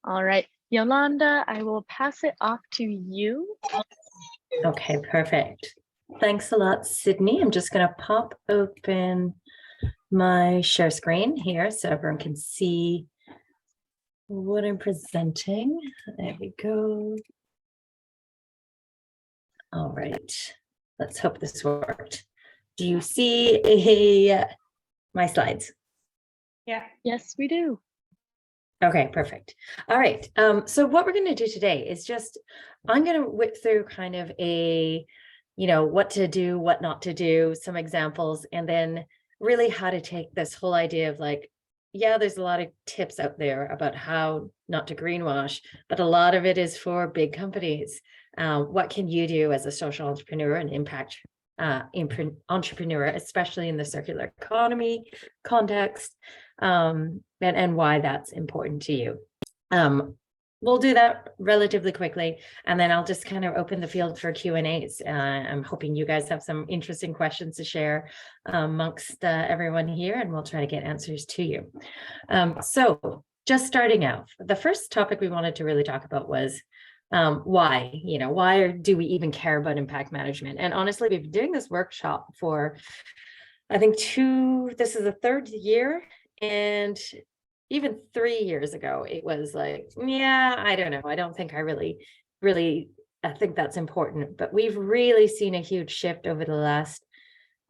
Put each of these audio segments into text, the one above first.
All right, Yolanda, I will pass it off to you. Okay, perfect. Thanks a lot, Sydney. I'm just going to pop open my share screen here so everyone can see what I'm presenting. There we go. All right, let's hope this worked. Do you see my slides? Yeah. Yes, we do. Okay, perfect. All right. So what we're going to do today is I'm going to whip through kind of what to do, what not to do, some examples, and then really how to take this whole idea of there's a lot of tips out there about how not to greenwash, but a lot of it is for big companies. What can you do as a social entrepreneur and impact entrepreneur, especially in the circular economy context, and why that's important to you. We'll do that relatively quickly, and then I'll just kind of open the field for Q&As. I'm hoping you guys have some interesting questions to share amongst everyone here, and we'll try to get answers to you. So just starting out, the first topic we wanted to really talk about was why do we even care about impact management? And honestly, we've been doing this workshop for, I think this is the third year, and even 3 years ago, it was like, I don't know. I don't think I really, I think that's important, but we've really seen a huge shift over the last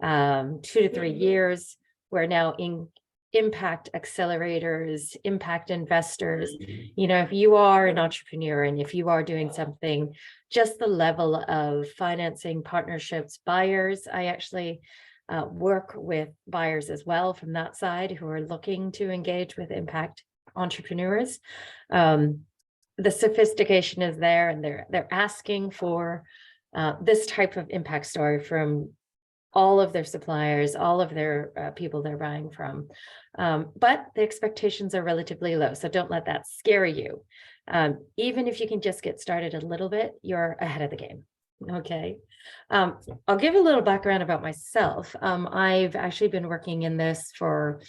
2 to 3 years. We're now in impact accelerators, impact investors. If you are an entrepreneur and if you are doing something, just the level of financing, partnerships, buyers, I actually work with buyers as well from that side who are looking to engage with impact entrepreneurs. The sophistication is there, and they're asking for this type of impact story from all of their suppliers, all of their people they're buying from. But the expectations are relatively low, so don't let that scare you. Even if you can just get started a little bit, you're ahead of the game. Okay. I'll give a little background about myself. I've actually been working in this for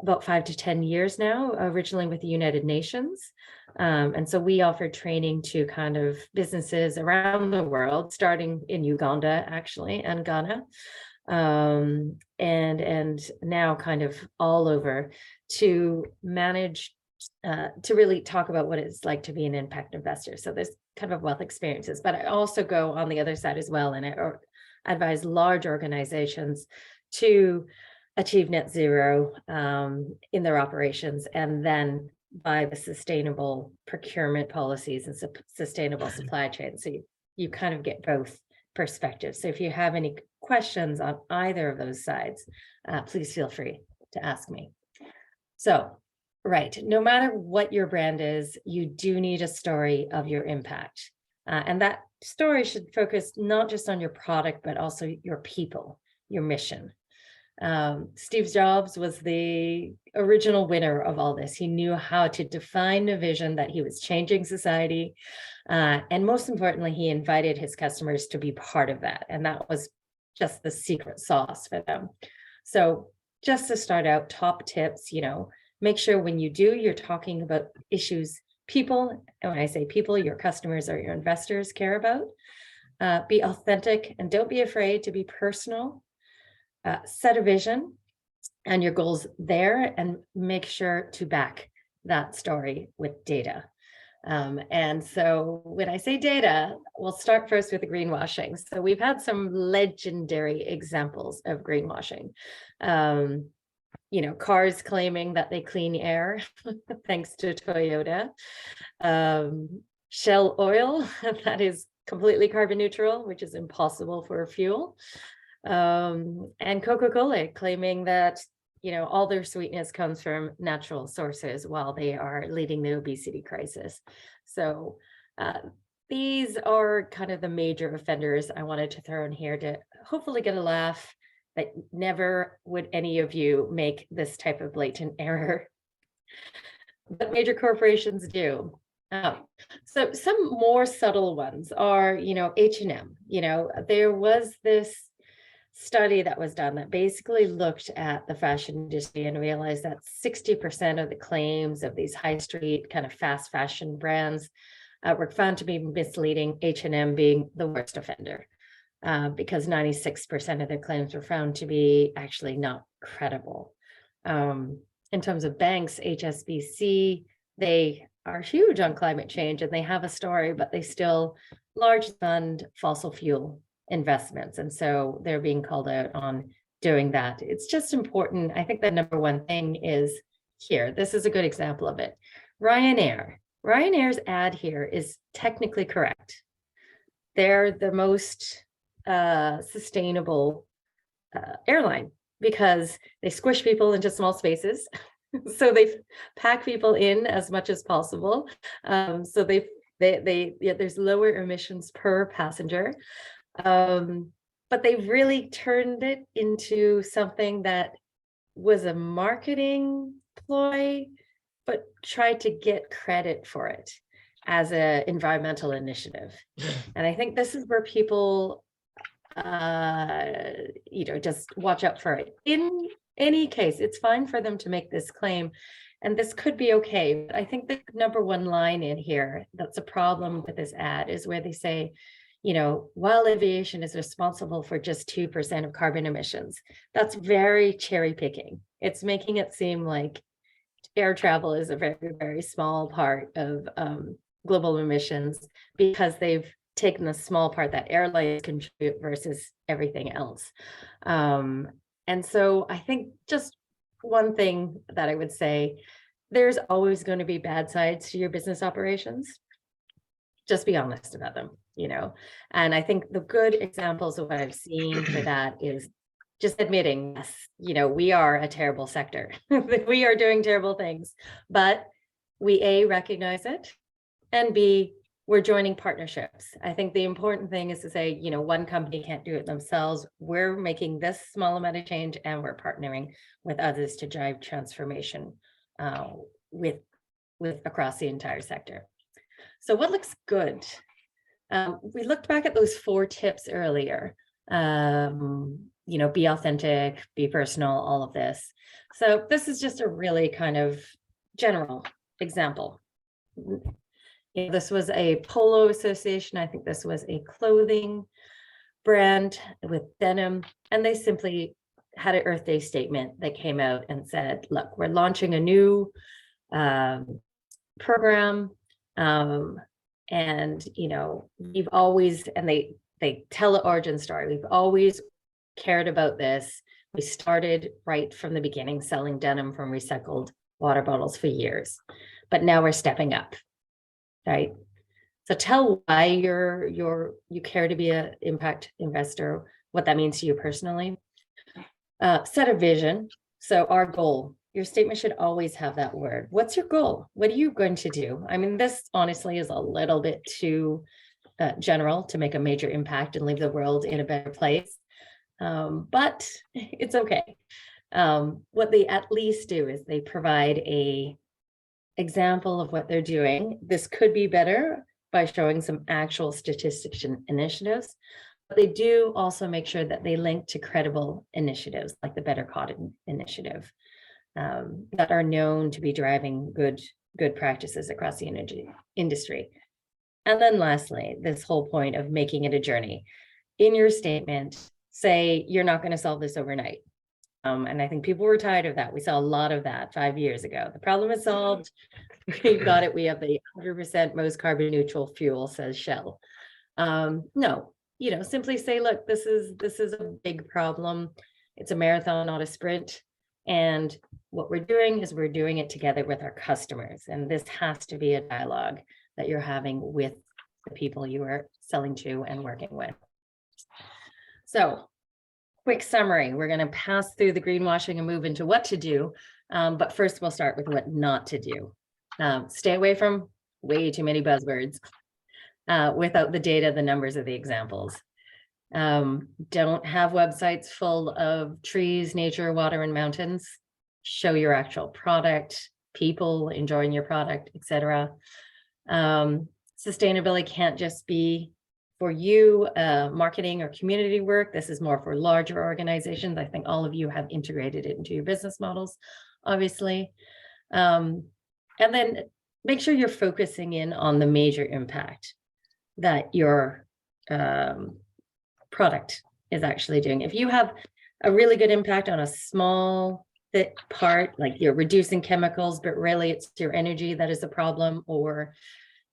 about 5 to 10 years now, originally with the United Nations. And so we offered training to kind of businesses around the world, starting in Uganda, actually, and Ghana, and now kind of all over to manage, to really talk about what it's like to be an impact investor. So there's kind of wealth experiences, but I also go on the other side as well, and I advise large organizations to achieve net zero in their operations, and then by the sustainable procurement policies and sustainable supply chain. So you kind of get both perspectives. So if you have any questions on either of those sides, please feel free to ask me. So, right, no matter what your brand is, you do need a story of your impact. And that story should focus not just on your product, but also your people, your mission. Steve Jobs was the original winner of all this. He knew how to define a vision that he was changing society. And most importantly, he invited his customers to be part of that. And that was just the secret sauce for them. So just to start out, top tips, make sure when you do, you're talking about issues people, and when I say people, your customers or your investors care about. Be authentic and don't be afraid to be personal. Set a vision and your goals there, and make sure to back that story with data. And so when I say data, we'll start first with the greenwashing. So we've had some legendary examples of greenwashing. Cars claiming that they clean air, thanks to Toyota. Shell oil, that is completely carbon neutral, which is impossible for a fuel. And Coca-Cola claiming that, all their sweetness comes from natural sources while they are leading the obesity crisis. So these are kind of the major offenders I wanted to throw in here to hopefully get a laugh that never would any of you make this type of blatant error. But major corporations do. So some more subtle ones are, H&M. There was this study that was done that basically looked at the fashion industry and realized that 60% of the claims of these high street kind of fast fashion brands were found to be misleading, H&M being the worst offender, because 96% of their claims were found to be actually not credible. In terms of banks, HSBC, they are huge on climate change and they have a story, but they still largely fund fossil fuel investments. And so they're being called out on doing that. It's just important. I think the number one thing is here. This is a good example of it. Ryanair's ad here is technically correct. They're the most sustainable airline because they squish people into small spaces. So they pack people in as much as possible. So there's lower emissions per passenger. But they've really turned it into something that was a marketing ploy, but tried to get credit for it as an environmental initiative. And I think this is where people, just watch out for it. In any case, it's fine for them to make this claim, and this could be okay. But I think the number one line in here that's a problem with this ad is where they say, while aviation is responsible for just 2% of carbon emissions, that's very cherry picking. It's making it seem like air travel is a very, very small part of global emissions because they've taken the small part that airlines contribute versus everything else. And so I think just one thing that I would say, there's always going to be bad sides to your business operations. Just be honest about them, And I think the good examples of what I've seen for that is just admitting, yes, we are a terrible sector. We are doing terrible things, but we A, recognize it, and B, we're joining partnerships. I think the important thing is to say, one company can't do it themselves. We're making this small amount of change and we're partnering with others to drive transformation with across the entire sector. So what looks good? We looked back at those 4 tips earlier. Be authentic, be personal, all of this. So this is just a really kind of general example. This was a polo association. I think this was a clothing brand with denim, and they simply had an Earth Day statement that came out and said, look, we're launching a new program. And we've always, and they tell an origin story. We've always cared about this. We started right from the beginning selling denim from recycled water bottles for years, but now we're stepping up, right? So tell why you care to be an impact investor, what that means to you personally. Set a vision. So our goal. Your statement should always have that word. What's your goal? What are you going to do? I mean, this honestly is a little bit too general to make a major impact and leave the world in a better place. But it's okay. What they at least do is they provide a example of what they're doing. This could be better by showing some actual statistics and initiatives. But they do also make sure that they link to credible initiatives like the Better Cotton Initiative. That are known to be driving good practices across the energy industry. And then lastly, this whole point of making it a journey. In your statement, say you're not going to solve this overnight. And I think people were tired of that. We saw a lot of that 5 years ago. The problem is solved. We've got it. We have the 100% most carbon neutral fuel, says Shell. No, simply say, look, this is a big problem. It's a marathon, not a sprint. And what we're doing is we're doing it together with our customers. And this has to be a dialogue that you're having with the people you are selling to and working with. So quick summary, we're going to pass through the greenwashing and move into what to do. But first we'll start with what not to do. Stay away from way too many buzzwords without the data, the numbers, or the examples. Don't have websites full of trees, nature, water, and mountains. Show your actual product, people enjoying your product, etc. Sustainability can't just be For you, marketing or community work, this is more for larger organizations. I think all of you have integrated it into your business models, obviously. And then make sure you're focusing in on the major impact that your product is actually doing. If you have a really good impact on a small part, like you're reducing chemicals, but really it's your energy that is a problem, or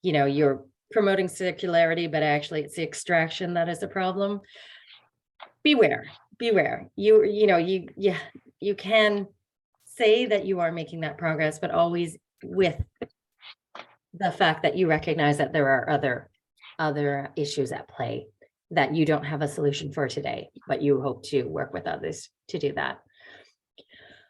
you're promoting circularity, but actually it's the extraction that is a problem. Beware. You can say that you are making that progress, but always with the fact that you recognize that there are other issues at play that you don't have a solution for today, but you hope to work with others to do that.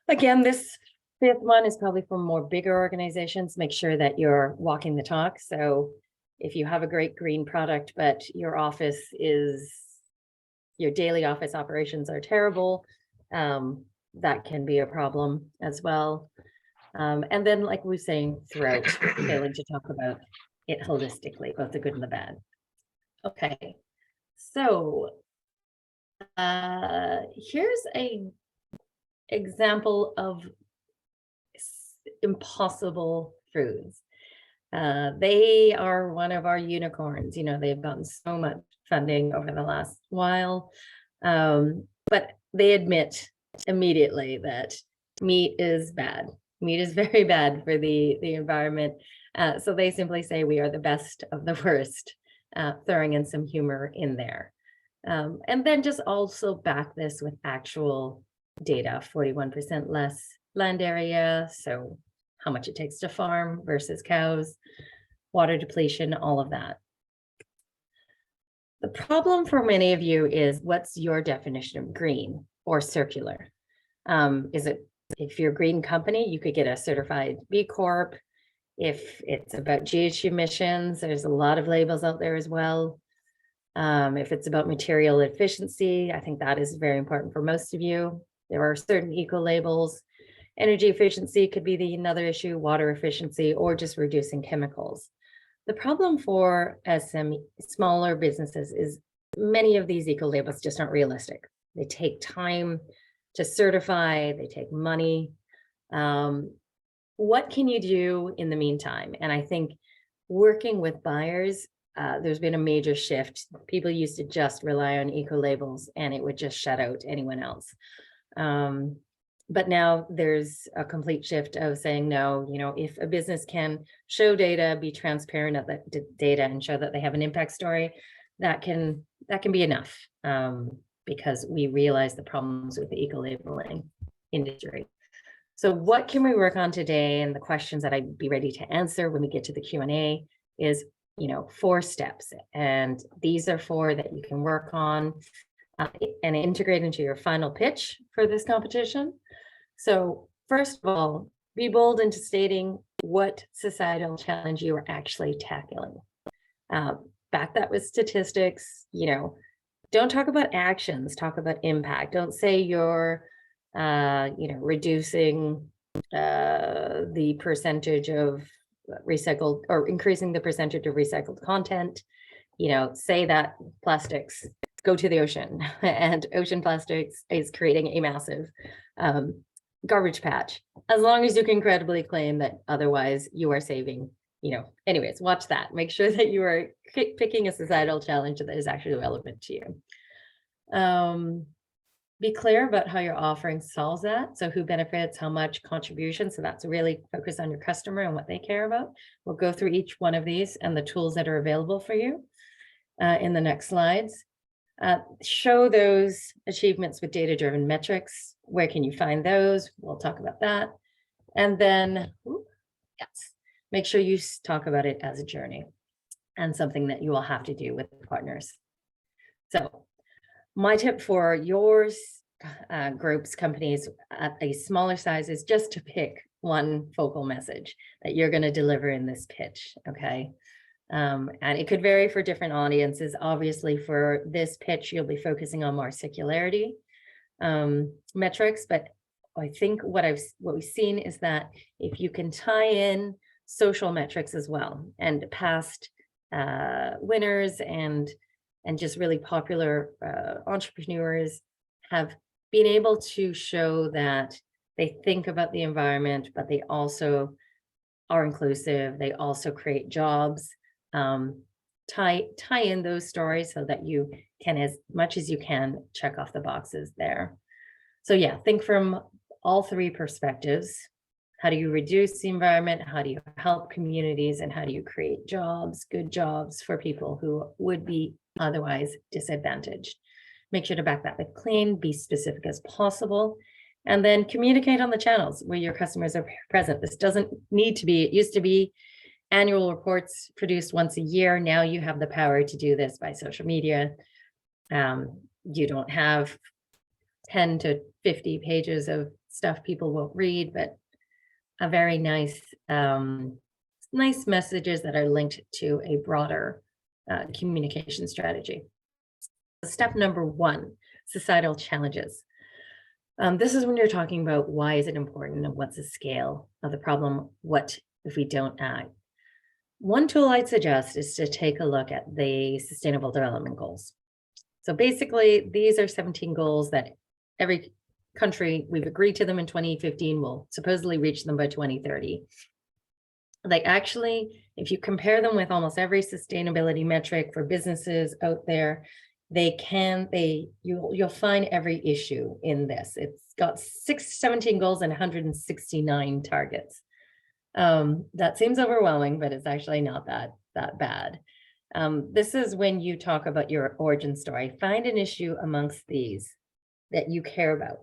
Again, this fifth one is probably for more bigger organizations. Make sure that you're walking the talk. So if you have a great green product, but your daily office operations are terrible, that can be a problem as well. And then, like we were saying throughout, failing to talk about it holistically, both the good and the bad. Okay, so here's a example of impossible foods. They are one of our unicorns. They've gotten so much funding over the last while, but they admit immediately that meat is bad. Meat is very bad for the environment. So they simply say we are the best of the worst, throwing in some humor in there. And then just also back this with actual data, 41% less land area. So how much it takes to farm versus cows, water depletion, all of that. The problem for many of you is, what's your definition of green or circular? If you're a green company, you could get a certified B Corp. If it's about GHG emissions, there's a lot of labels out there as well. If it's about material efficiency, I think that is very important for most of you. There are certain eco labels. Energy efficiency could be another issue, water efficiency, or just reducing chemicals. The problem for smaller businesses is many of these eco labels just aren't realistic. They take time to certify, they take money. What can you do in the meantime? And I think working with buyers, there's been a major shift. People used to just rely on eco labels and it would just shut out anyone else. But now there's a complete shift of saying, no, if a business can show data, be transparent at the data and show that they have an impact story, that can be enough, because we realize the problems with the eco-labeling industry. So what can we work on today? And the questions that I'd be ready to answer when we get to the Q&A is, 4 steps. And these are 4 that you can work on and integrate into your final pitch for this competition. So first of all, be bold into stating what societal challenge you are actually tackling. Back that with statistics. Don't talk about actions, talk about impact. Don't say you're reducing the percentage of recycled, or increasing the percentage of recycled content. Say that plastics go to the ocean and ocean plastics is creating a massive garbage patch, as long as you can credibly claim that otherwise you are saving. Anyways, watch that. Make sure that you are picking a societal challenge that is actually relevant to you. Be clear about how your offering solves that. So who benefits, how much contribution. So that's really focus on your customer and what they care about. We'll go through each one of these and the tools that are available for you in the next slides. Show those achievements with data-driven metrics. Where can you find those? We'll talk about that. And then, make sure you talk about it as a journey and something that you will have to do with partners. So my tip for yours, groups, companies at a smaller size, is just to pick one focal message that you're going to deliver in this pitch, okay? And it could vary for different audiences. Obviously, for this pitch, you'll be focusing on more circularity metrics, but I think what we've seen is that if you can tie in social metrics as well, and past winners and and just really popular entrepreneurs have been able to show that they think about the environment, but they also are inclusive. They also create jobs. Tie in those stories so that you can, as much as you can, check off the boxes there. So yeah, think from all three perspectives. How do you reduce the environment? How do you help communities? And how do you create jobs, good jobs for people who would be otherwise disadvantaged? Make sure to back that with clean, be specific as possible, and then communicate on the channels where your customers are present. This doesn't need to be, it used to be annual reports produced once a year. Now you have the power to do this by social media. You don't have 10 to 50 pages of stuff people won't read, but a very nice messages that are linked to a broader communication strategy. Step number 1, societal challenges. This is when you're talking about why is it important and what's the scale of the problem, what if we don't act. One tool I'd suggest is to take a look at the Sustainable Development Goals. So basically, these are 17 goals that every country, we've agreed to them in 2015, will supposedly reach them by 2030. Like actually, if you compare them with almost every sustainability metric for businesses out there, you'll find every issue in this. It's got 17 goals and 169 targets. That seems overwhelming, but it's actually not that bad. This is when you talk about your origin story. Find an issue amongst these that you care about,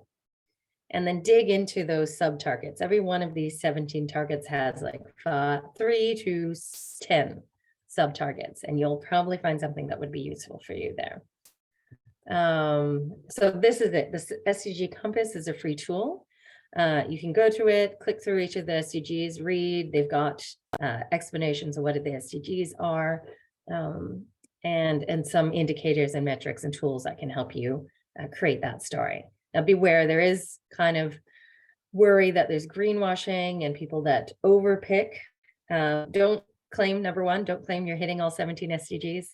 and then dig into those sub-targets. Every one of these 17 targets has like 3 to 10 sub-targets, and you'll probably find something that would be useful for you there. So this is it. The SDG Compass is a free tool. You can go to it, click through each of the SDGs, read. They've got explanations of what the SDGs are, and some indicators and metrics and tools that can help you create that story. Now beware, there is kind of worry that there's greenwashing and people that overpick. Don't claim, number one, don't claim you're hitting all 17 SDGs,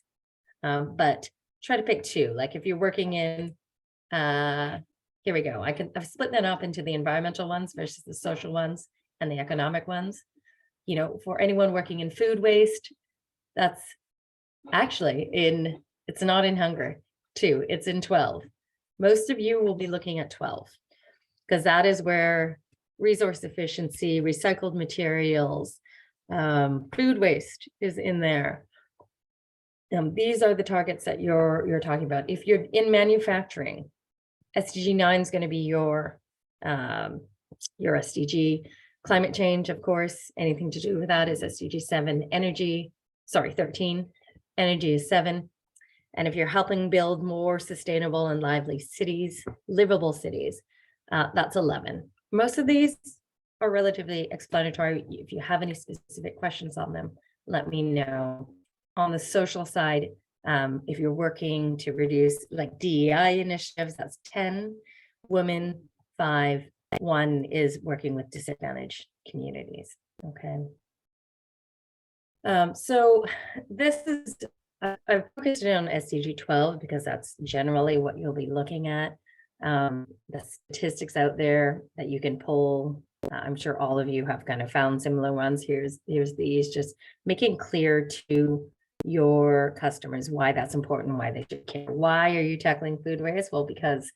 but try to pick 2. Like if you're working in, here we go. I've split that up into the environmental ones versus the social ones and the economic ones. You know, for anyone working in food waste, that's actually it's not in hunger 2, it's in 12. Most of you will be looking at 12 because that is where resource efficiency, recycled materials, food waste is in there. These are the targets that you're talking about. If you're in manufacturing, SDG 9 is going to be your SDG. Climate change, of course, anything to do with that is SDG 7. 13. Energy is 7. And if you're helping build more sustainable and lively cities, livable cities, that's 11. Most of these are relatively explanatory. If you have any specific questions on them, let me know. On the social side, if you're working to reduce like DEI initiatives, that's 10. Women, 5. 1 is working with disadvantaged communities. Okay. So this is, I've focused it on SDG 12 because that's generally what you'll be looking at. The statistics out there that you can pull. I'm sure all of you have kind of found similar ones. Here's these, just making clear to your customers why that's important, why they should care. Why are you tackling food waste? Well, because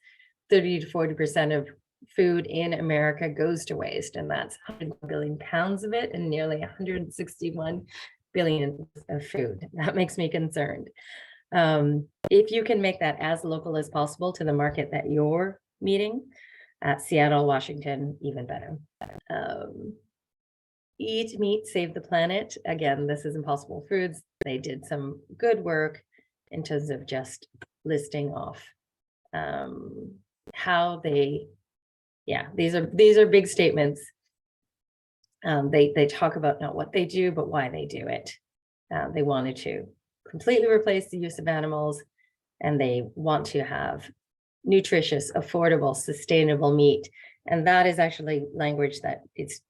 30 to 40% of food in America goes to waste, and that's 100 billion pounds of it and nearly 161 billion of food. That makes me concerned. If you can make that as local as possible to the market that you're meeting, Seattle, Washington, even better. Eat meat, save the planet. Again, this is Impossible Foods. They did some good work in terms of just listing off how they, these are big statements. They talk about not what they do, but why they do it. They wanted to completely replace the use of animals, and they want to have nutritious, affordable, sustainable meat. And that is actually language that it's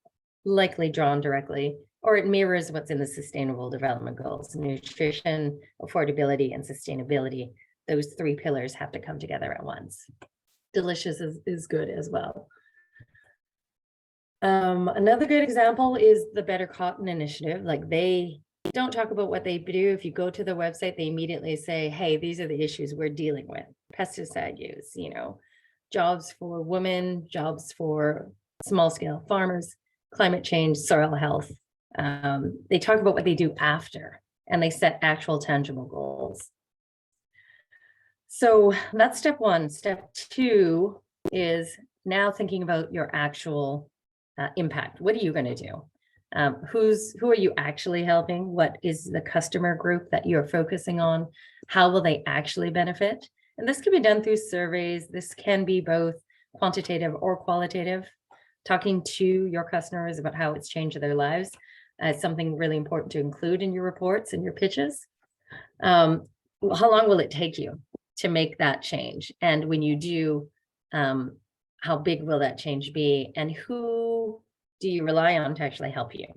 likely drawn directly or it mirrors what's in the Sustainable Development Goals: nutrition, affordability, and sustainability. Those three pillars have to come together at once. Delicious is good as well. Another good example is the Better Cotton Initiative. Like, they don't talk about what they do. If you go to the website, they immediately say, hey, these are the issues we're dealing with: pesticide use, jobs for women, jobs for small scale farmers, climate change, soil health. They talk about what they do after, and they set actual tangible goals. So that's step one. Step two is now thinking about your actual impact. What are you going to do? Who are you actually helping? What is the customer group that you're focusing on? How will they actually benefit? And this can be done through surveys. This can be both quantitative or qualitative. Talking to your customers about how it's changed their lives is something really important to include in your reports and your pitches. How long will it take you to make that change? And when you do, how big will that change be? And who do you rely on to actually help you?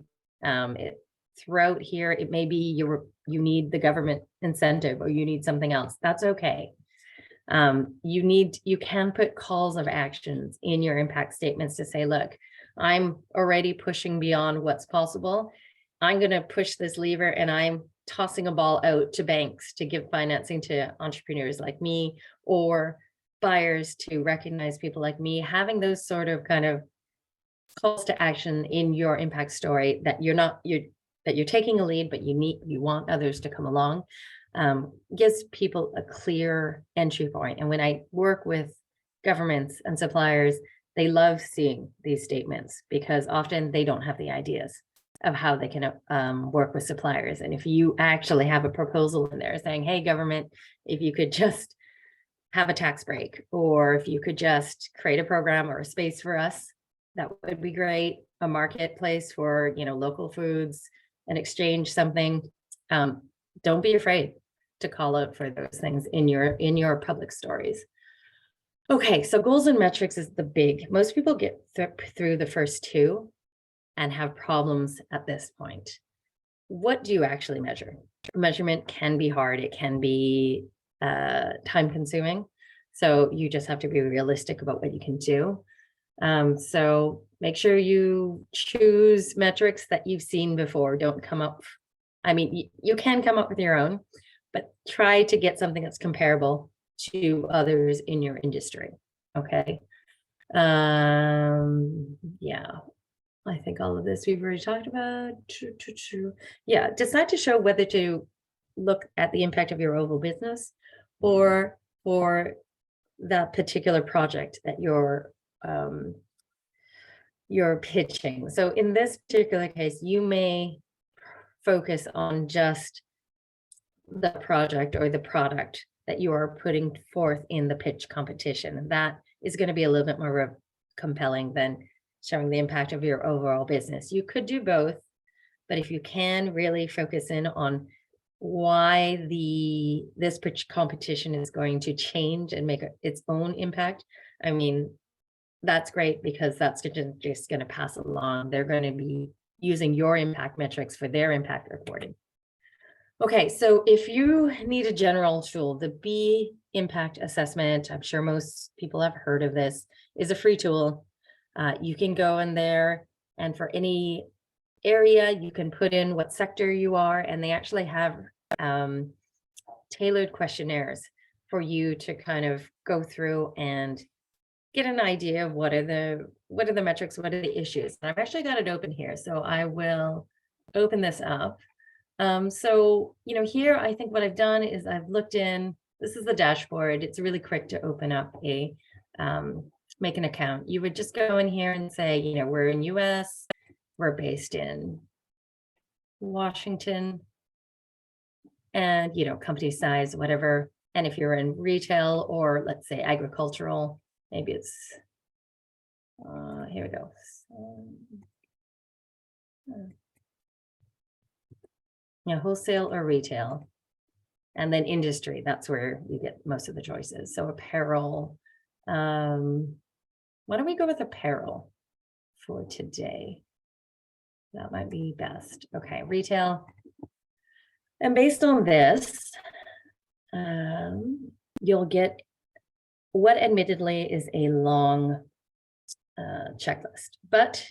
Throughout here, it may be you need the government incentive, or you need something else. That's okay. You can put calls of actions in your impact statements to say, look, I'm already pushing beyond what's possible. I'm going to push this lever, and I'm tossing a ball out to banks to give financing to entrepreneurs like me, or buyers to recognize people like me. Having those sort of kind of calls to action in your impact story, that you're taking a lead, but you want others to come along, gives people a clear entry point. And when I work with governments and suppliers, they love seeing these statements, because often they don't have the ideas of how they can work with suppliers. And if you actually have a proposal in there saying, hey, government, if you could just have a tax break, or if you could just create a program or a space for us, that would be great. A marketplace for, local foods, and exchange something. Don't be afraid to call out for those things in your public stories. Okay, so goals and metrics is the big. Most people get through the first two and have problems at this point. What do you actually measure? Measurement can be hard. It can be time consuming. So you just have to be realistic about what you can do. So make sure you choose metrics that you've seen before. Don't come up. You can come up with your own, but try to get something that's comparable to others in your industry. Okay. Yeah. I think all of this we've already talked about. Yeah, decide to show whether to look at the impact of your overall business, or for that particular project that you're pitching. So in this particular case, you may focus on just the project or the product that you are putting forth in the pitch competition. And that is going to be a little bit more compelling than showing the impact of your overall business. You could do both, but if you can really focus in on why this pitch competition is going to change and make its own impact, that's great, because that's just going to pass along. They're going to be using your impact metrics for their impact reporting. Okay, so if you need a general tool, the B impact assessment, I'm sure most people have heard of this, is a free tool. You can go in there, and for any area, you can put in what sector you are, and they actually have tailored questionnaires for you to kind of go through and get an idea of what are the metrics, what are the issues. And I've actually got it open here, so I will open this up. So, here, I think what I've done is I've looked in, this is the dashboard. It's really quick to open up make an account. You would just go in here and say, we're in US, we're based in Washington, and, company size, whatever. And if you're in retail, or let's say agricultural, maybe it's, here we go. Wholesale or retail, and then industry, that's where you get most of the choices. So apparel, why don't we go with apparel for today? That might be best. Okay, retail. And based on this, you'll get what admittedly is a long checklist, but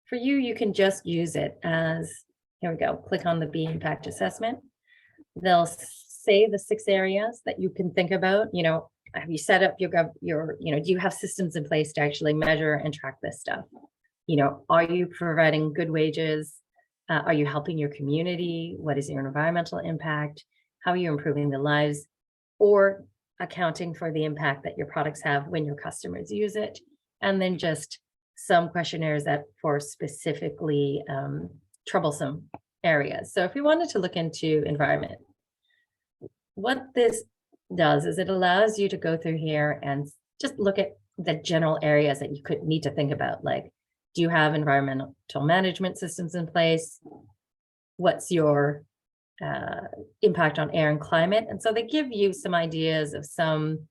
for you, you can just use it as, here we go, click on the B impact assessment. They'll say the 6 areas that you can think about. You know, have you set up your, you know, do you have systems in place to actually measure and track this stuff? You know, are you providing good wages? Are you helping your community? What is your environmental impact? How are you improving the lives or accounting for the impact that your products have when your customers use it? And then just some questionnaires that for specifically troublesome areas. So if you wanted to look into environment, what this does is it allows you to go through here and just look at the general areas that you could need to think about, like, do you have environmental management systems in place? What's your impact on air and climate? And so they give you some ideas of some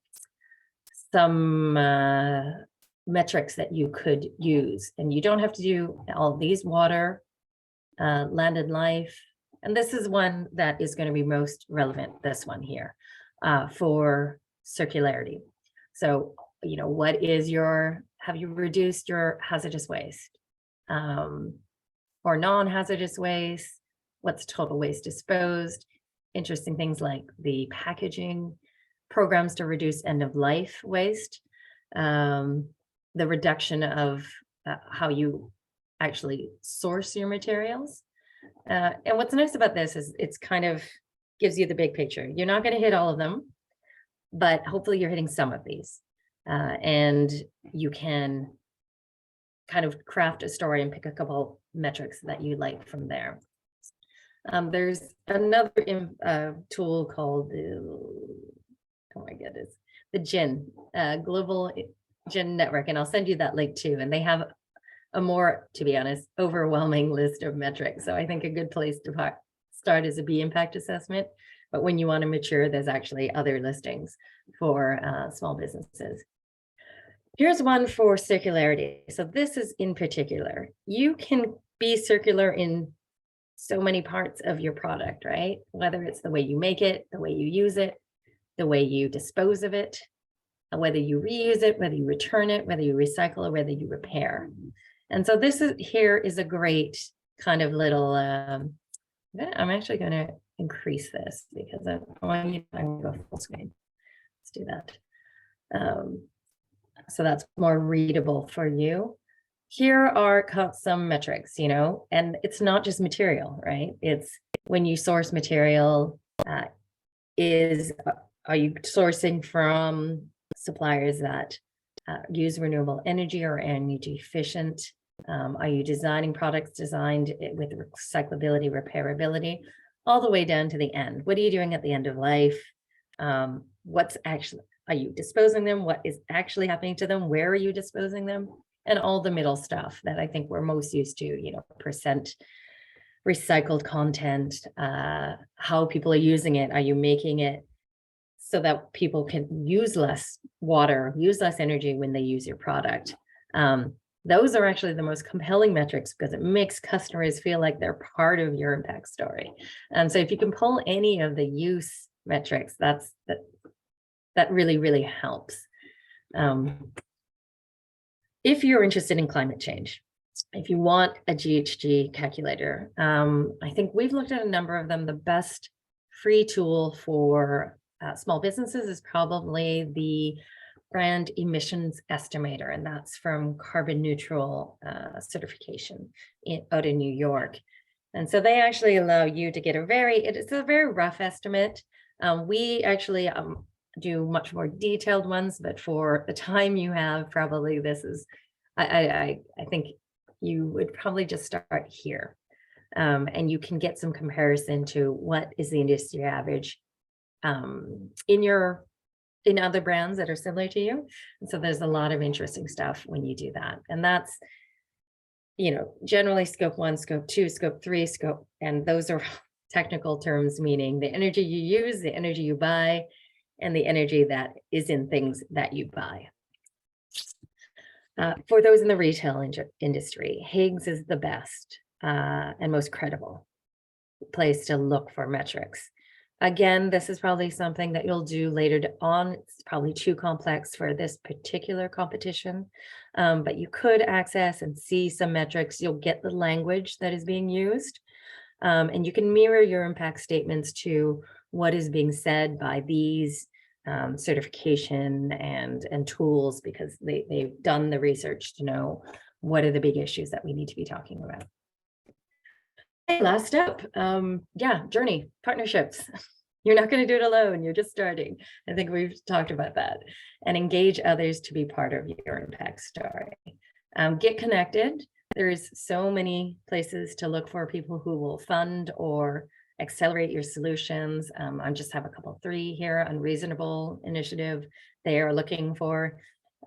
metrics that you could use. And you don't have to do all these: water, land and life. And this is one that is going to be most relevant, this one here, for circularity. So, you know, what is your, have you reduced your hazardous waste or non-hazardous waste? What's total waste disposed? Interesting things like the packaging, programs to reduce end of life waste, the reduction of how you actually source your materials. And what's nice about this is it's kind of gives you the big picture. You're not going to hit all of them, but hopefully you're hitting some of these. And you can kind of craft a story and pick a couple metrics that you like from there. There's another tool called oh my goodness, the GIN, Global GIN Network, and I'll send you that link too. And they have a more, to be honest, overwhelming list of metrics. So I think a good place to start is a B impact assessment. But when you want to mature, there's actually other listings for small businesses. Here's one for circularity. So this is in particular, you can be circular in so many parts of your product, right? Whether it's the way you make it, the way you use it, the way you dispose of it, whether you reuse it, whether you return it, whether you recycle, or whether you repair. And so this is here is a great kind of little, I'm actually going to increase this because I'm going to go full screen. Let's do that. So that's more readable for you. Here are some metrics, you know, and it's not just material, right? It's when you source material, are you sourcing from suppliers that use renewable energy or energy efficient? Are you designing products designed with recyclability, repairability, all the way down to the end? What are you doing at the end of life? What's actually, are you disposing them? What is actually happening to them? Where are you disposing them? And all the middle stuff that I think we're most used to, you know, percent recycled content, how people are using it. Are you making it so that people can use less water, use less energy when they use your product? Those are actually the most compelling metrics because it makes customers feel like they're part of your impact story. And so if you can pull any of the use metrics, that really, really helps. If you're interested in climate change, if you want a GHG calculator, I think we've looked at a number of them. The best free tool for small businesses is probably the brand emissions estimator, and that's from Carbon Neutral certification out in New York. And so they actually allow you to get it's a very rough estimate. We actually do much more detailed ones, but for the time you have, probably this is, I think you would probably just start here. And you can get some comparison to what is the industry average in other brands that are similar to you. And so there's a lot of interesting stuff when you do that. And that's, you know, generally scope 1, scope 2, scope 3, scope, and those are technical terms, meaning the energy you use, the energy you buy, and the energy that is in things that you buy. For those in the retail industry, Higgs is the best. and most credible place to look for metrics. Again, this is probably something that you'll do later on. It's probably too complex for this particular competition, but you could access and see some metrics. You'll get the language that is being used, and you can mirror your impact statements to what is being said by these certification and tools, because they've done the research to know what are the big issues that we need to be talking about. Last up, journey, partnerships. You're not going to do it alone. You're just starting. I think we've talked about that. And engage others to be part of your impact story. Get connected. There's so many places to look for people who will fund or accelerate your solutions. I just have a couple, 3 here. Unreasonable Initiative. They are looking for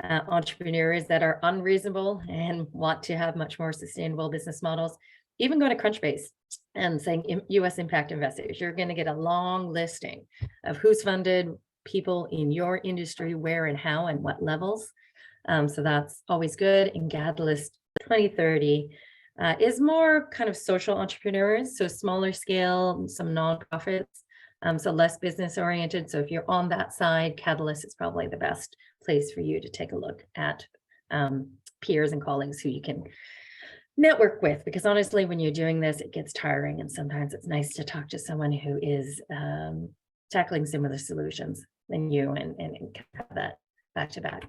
entrepreneurs that are unreasonable and want to have much more sustainable business models. Even go to Crunchbase and saying US impact investors, you're going to get a long listing of who's funded, people in your industry, where and how and what levels. So that's always good. And Catalyst 2030 is more kind of social entrepreneurs, so smaller scale, some nonprofits, so less business oriented. So if you're on that side, Catalyst is probably the best place for you to take a look at peers and colleagues who you can network with, because honestly, when you're doing this, it gets tiring, and sometimes it's nice to talk to someone who is tackling similar solutions than you and have that back to back.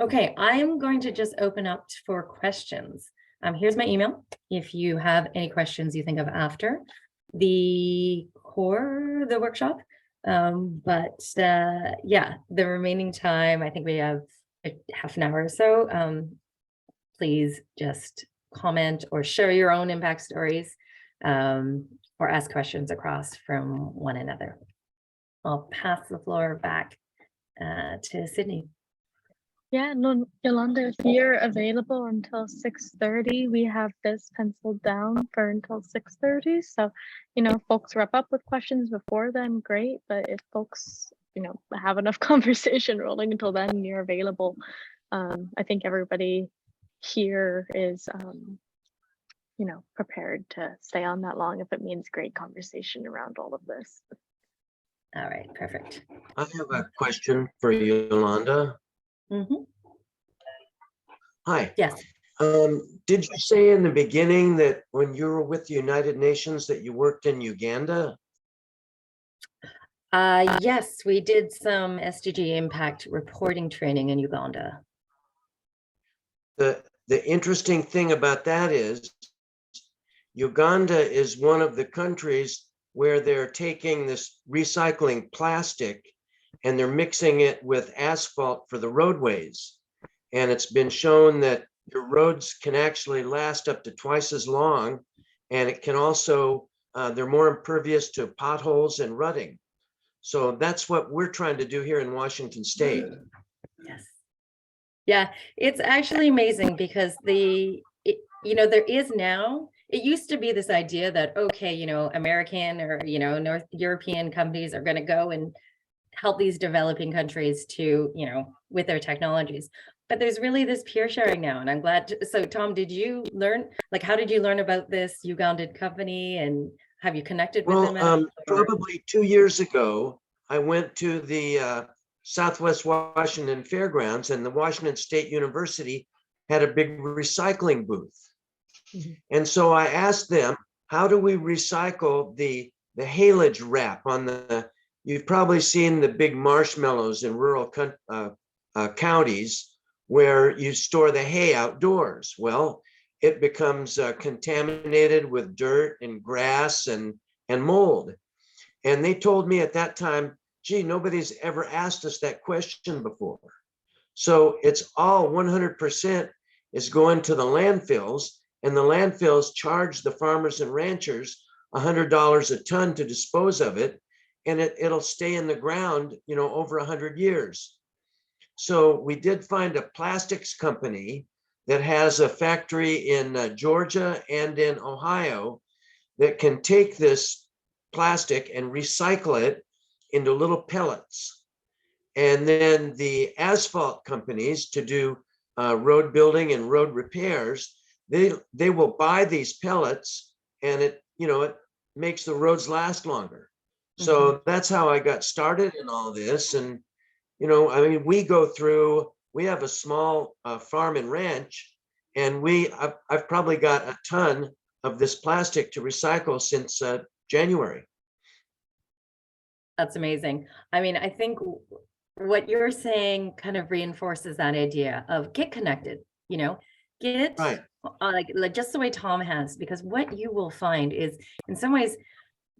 Okay, I'm going to just open up for questions. Here's my email if you have any questions you think of after the workshop. Yeah, the remaining time, I think we have a half an hour or so. Please just comment or share your own impact stories, or ask questions across from one another. I'll pass the floor back to Sydney. Yeah, no, Yolanda, if you're available until 6:30, we have this penciled down for until 6:30. So, if folks wrap up with questions before then, great. But if folks, have enough conversation rolling until then, and you're available, I think everybody here is, prepared to stay on that long if it means great conversation around all of this. All right, perfect. I have a question for you, Yolanda. Mm-hmm. Hi. Yes. Did you say in the beginning that when you were with the United Nations that you worked in Uganda? Yes, we did some SDG impact reporting training in Uganda. The interesting thing about that is Uganda is one of the countries where they're taking this recycling plastic and they're mixing it with asphalt for the roadways. And it's been shown that your roads can actually last up to twice as long. And it can also, they're more impervious to potholes and rutting. So that's what we're trying to do here in Washington State. Yes. Yeah, it's actually amazing because there is now, it used to be this idea that, okay, American or, North European companies are going to go and help these developing countries to, with their technologies. But there's really this peer sharing now. And I'm glad. So Tom, did you learn, how did you learn about this Ugandan company, and have you connected with them? Probably 2 years ago, I went to the Southwest Washington Fairgrounds, and the Washington State University had a big recycling booth. Mm-hmm. And so I asked them, how do we recycle the haylage wrap on you've probably seen the big marshmallows in rural counties where you store the hay outdoors. Well, it becomes contaminated with dirt and grass and mold. And they told me at that time, gee, nobody's ever asked us that question before. So it's all 100% is going to the landfills, and the landfills charge the farmers and ranchers $100 a ton to dispose of it. And it'll stay in the ground, over 100 years. So we did find a plastics company that has a factory in Georgia and in Ohio that can take this plastic and recycle it into little pellets. And then the asphalt companies, to do road building and road repairs, they will buy these pellets and it makes the roads last longer. So that's how I got started in all this. And I mean, we have a small farm and ranch, and I've probably got a ton of this plastic to recycle since January. That's amazing. I mean, I think what you're saying kind of reinforces that idea of get connected, get Right. like just the way Tom has, because what you will find is in some ways,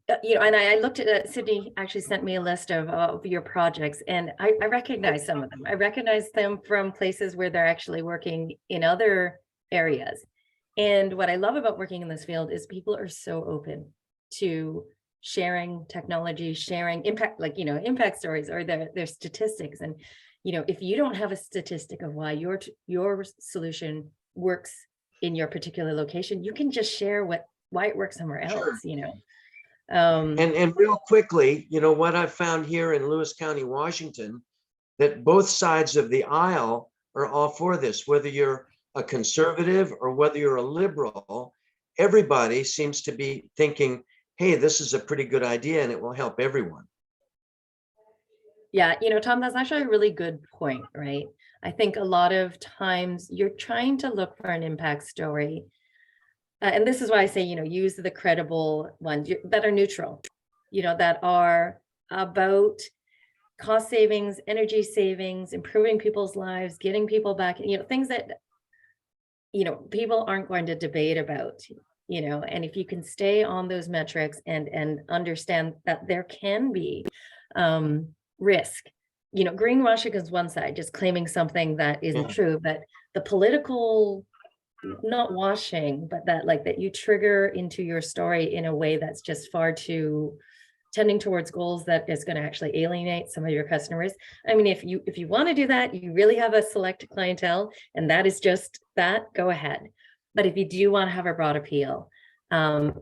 and I looked at Sydney actually sent me a list of your projects, and I recognize some of them. I recognize them from places where they're actually working in other areas. And what I love about working in this field is people are so open to sharing technology, sharing impact, like, impact stories or their statistics. And, if you don't have a statistic of why your solution works in your particular location, you can just share why it works somewhere else, Sure. Um, And real quickly, what I've found here in Lewis County, Washington, that both sides of the aisle are all for this, whether you're a conservative or whether you're a liberal, everybody seems to be thinking, hey, this is a pretty good idea and it will help everyone. Yeah, Tom, that's actually a really good point, right? I think a lot of times you're trying to look for an impact story. And this is why I say, use the credible ones that are neutral, that are about cost savings, energy savings, improving people's lives, getting people back, things that, people aren't going to debate about, and if you can stay on those metrics and understand that there can be risk. Greenwashing is one side, just claiming something that isn't true, but the political, not washing, but that you trigger into your story in a way that's just far too tending towards goals that is going to actually alienate some of your customers. I mean, if you want to do that, you really have a select clientele, and that is just that, go ahead. But if you do want to have a broad appeal,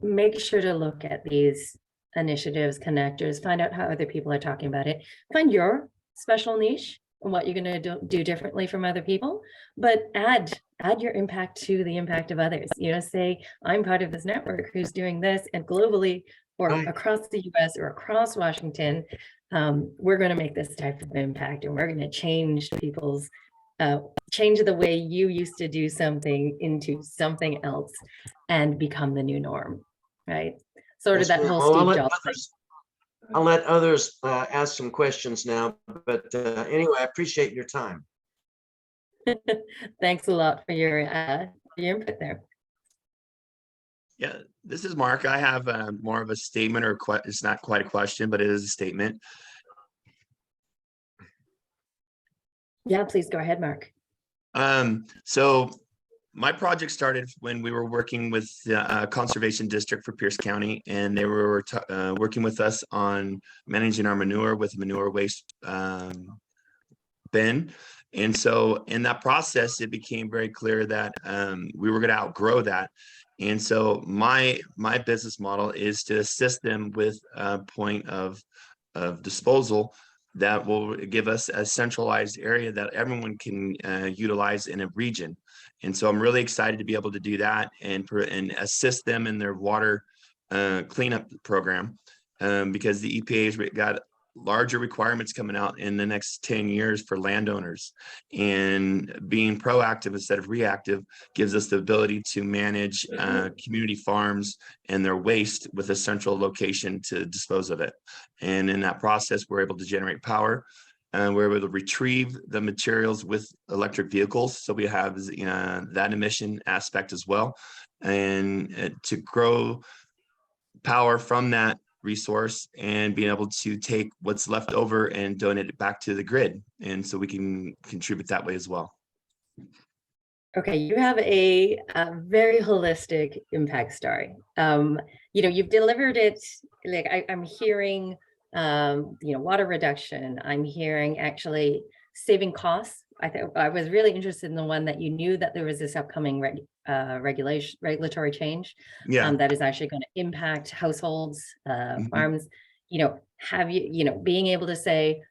make sure to look at these initiatives, connectors, find out how other people are talking about it, find your special niche and what you're going to do differently from other people, but add your impact to the impact of others. Say, I'm part of this network who's doing this, and globally or across the US or across Washington, we're going to make this type of impact, and we're going to change people's change the way you used to do something into something else and become the new norm, right? Sort of that whole Steve Jobs thing. I'll let others ask some questions now, but anyway, I appreciate your time. Thanks a lot for your input there. Yeah, this is Mark. I have more of a statement, or it's not quite a question, but it is a statement. Yeah, please go ahead, Mark. So my project started when we were working with the Conservation District for Pierce County, and they were working with us on managing our manure with manure waste bin. And so in that process, it became very clear that we were going to outgrow that. And so my business model is to assist them with a point of disposal that will give us a centralized area that everyone can utilize in a region. And so I'm really excited to be able to do that and assist them in their water cleanup program, because the EPA's got larger requirements coming out in the next 10 years for landowners, and being proactive instead of reactive gives us the ability to manage community farms and their waste with a central location to dispose of it. And in that process, we're able to generate power, and we're able to retrieve the materials with electric vehicles. So we have that emission aspect as well, and to grow power from that resource and being able to take what's left over and donate it back to the grid. And so we can contribute that way as well. Okay, you have a very holistic impact story. You've delivered it, like I'm hearing, water reduction. I'm hearing actually saving costs. I was really interested in the one that you knew that there was this upcoming regulatory change that is actually going to impact households, farms. Have you, being able to say,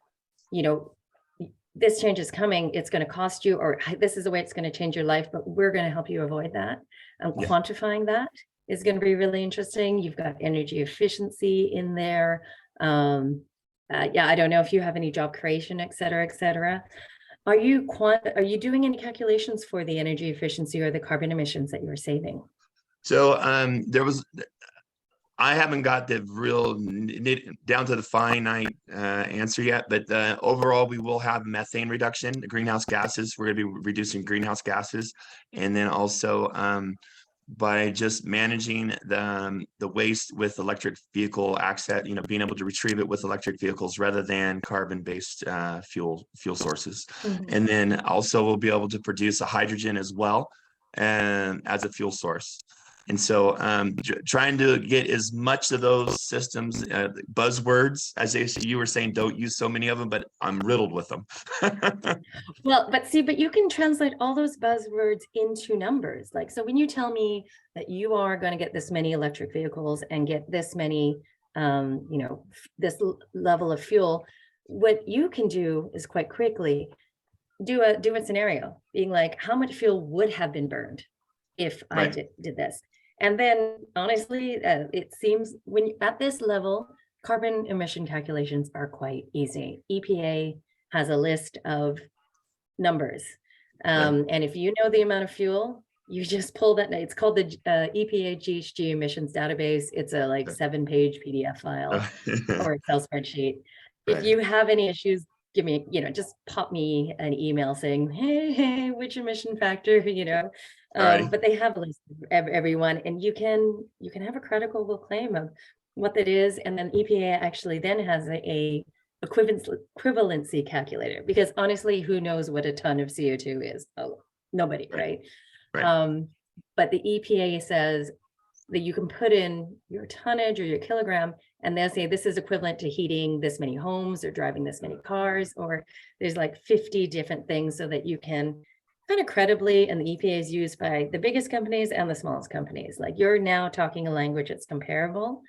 this change is coming, it's going to cost you, or this is the way it's going to change your life, but we're going to help you avoid that, and quantifying that is going to be really interesting. You've got energy efficiency in there. Yeah, I don't know if you have any job creation, et cetera, et cetera. Are you doing any calculations for the energy efficiency or the carbon emissions that you're saving? So I haven't got the real down to the finite answer yet, but overall we will have methane reduction, the greenhouse gases. We're going to be reducing greenhouse gases, and then also by just managing the waste with electric vehicle access, being able to retrieve it with electric vehicles rather than carbon-based fuel sources. And then also we'll be able to produce a hydrogen as well as a fuel source. And so trying to get as much of those systems, buzzwords, as you were saying, don't use so many of them, but I'm riddled with them. Well, but you can translate all those buzzwords into numbers. Like, so when you tell me that you are going to get this many electric vehicles and get this many, this level of fuel, what you can do is quite quickly do a scenario being like, how much fuel would have been burned if I did this? And then honestly, it seems when at this level, carbon emission calculations are quite easy. EPA has a list of numbers. And if you know the amount of fuel, you just pull that. It's called the EPA GHG emissions database. It's a 7-page PDF file or Excel spreadsheet. If you have any issues, give me, just pop me an email saying, hey, which emission factor, but they have a list of everyone, and you can have a credible claim of what that is. And then EPA actually then has a equivalency calculator, because honestly, who knows what a ton of CO2 is? Oh, nobody, right? But the EPA says that you can put in your tonnage or your kilogram, and they'll say this is equivalent to heating this many homes or driving this many cars, or there's 50 different things, so that you can kind of credibly, and the EPA is used by the biggest companies and the smallest companies. You're now talking a language that's comparable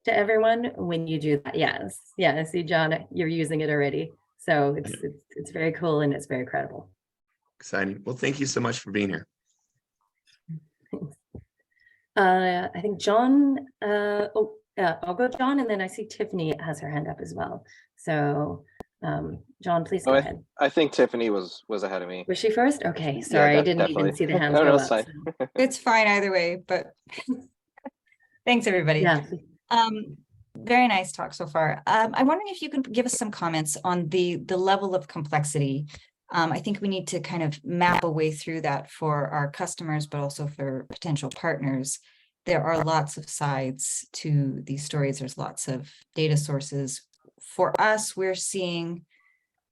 to everyone when you do that. Yes. Yeah. See, John, you're using it already. So it's very cool, and it's very credible. Exciting. Well, thank you so much for being here. I think John, I'll go John, and then I see Tiffany has her hand up as well. So John, please go ahead. I think Tiffany was ahead of me. Was she first? Okay, sorry, I didn't even see the hands go up. So. It's fine either way, but thanks everybody. Yeah. Very nice talk so far. I'm wondering if you can give us some comments on the level of complexity. I think we need to kind of map a way through that for our customers, but also for potential partners. There are lots of sides to these stories. There's lots of data sources. For us, we're seeing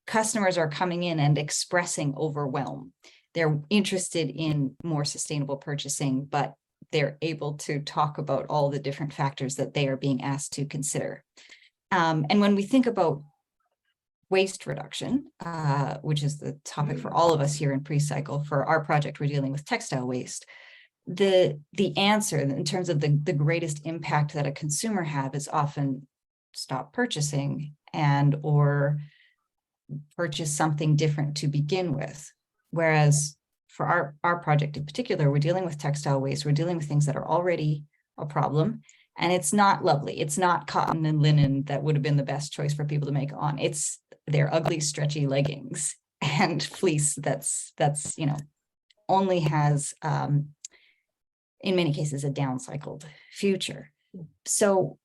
customers are coming in and expressing overwhelm. They're interested in more sustainable purchasing, but they're able to talk about all the different factors that they are being asked to consider. And when we think about waste reduction, which is the topic for all of us here in PreCycle, for our project, we're dealing with textile waste. The answer in terms of the greatest impact that a consumer have is often stop purchasing or purchase something different to begin with. Whereas for our project in particular, we're dealing with textile waste. We're dealing with things that are already a problem, and it's not lovely. It's not cotton and linen that would have been the best choice for people to make on. It's their ugly, stretchy leggings and fleece that's only has, in many cases, a downcycled future. So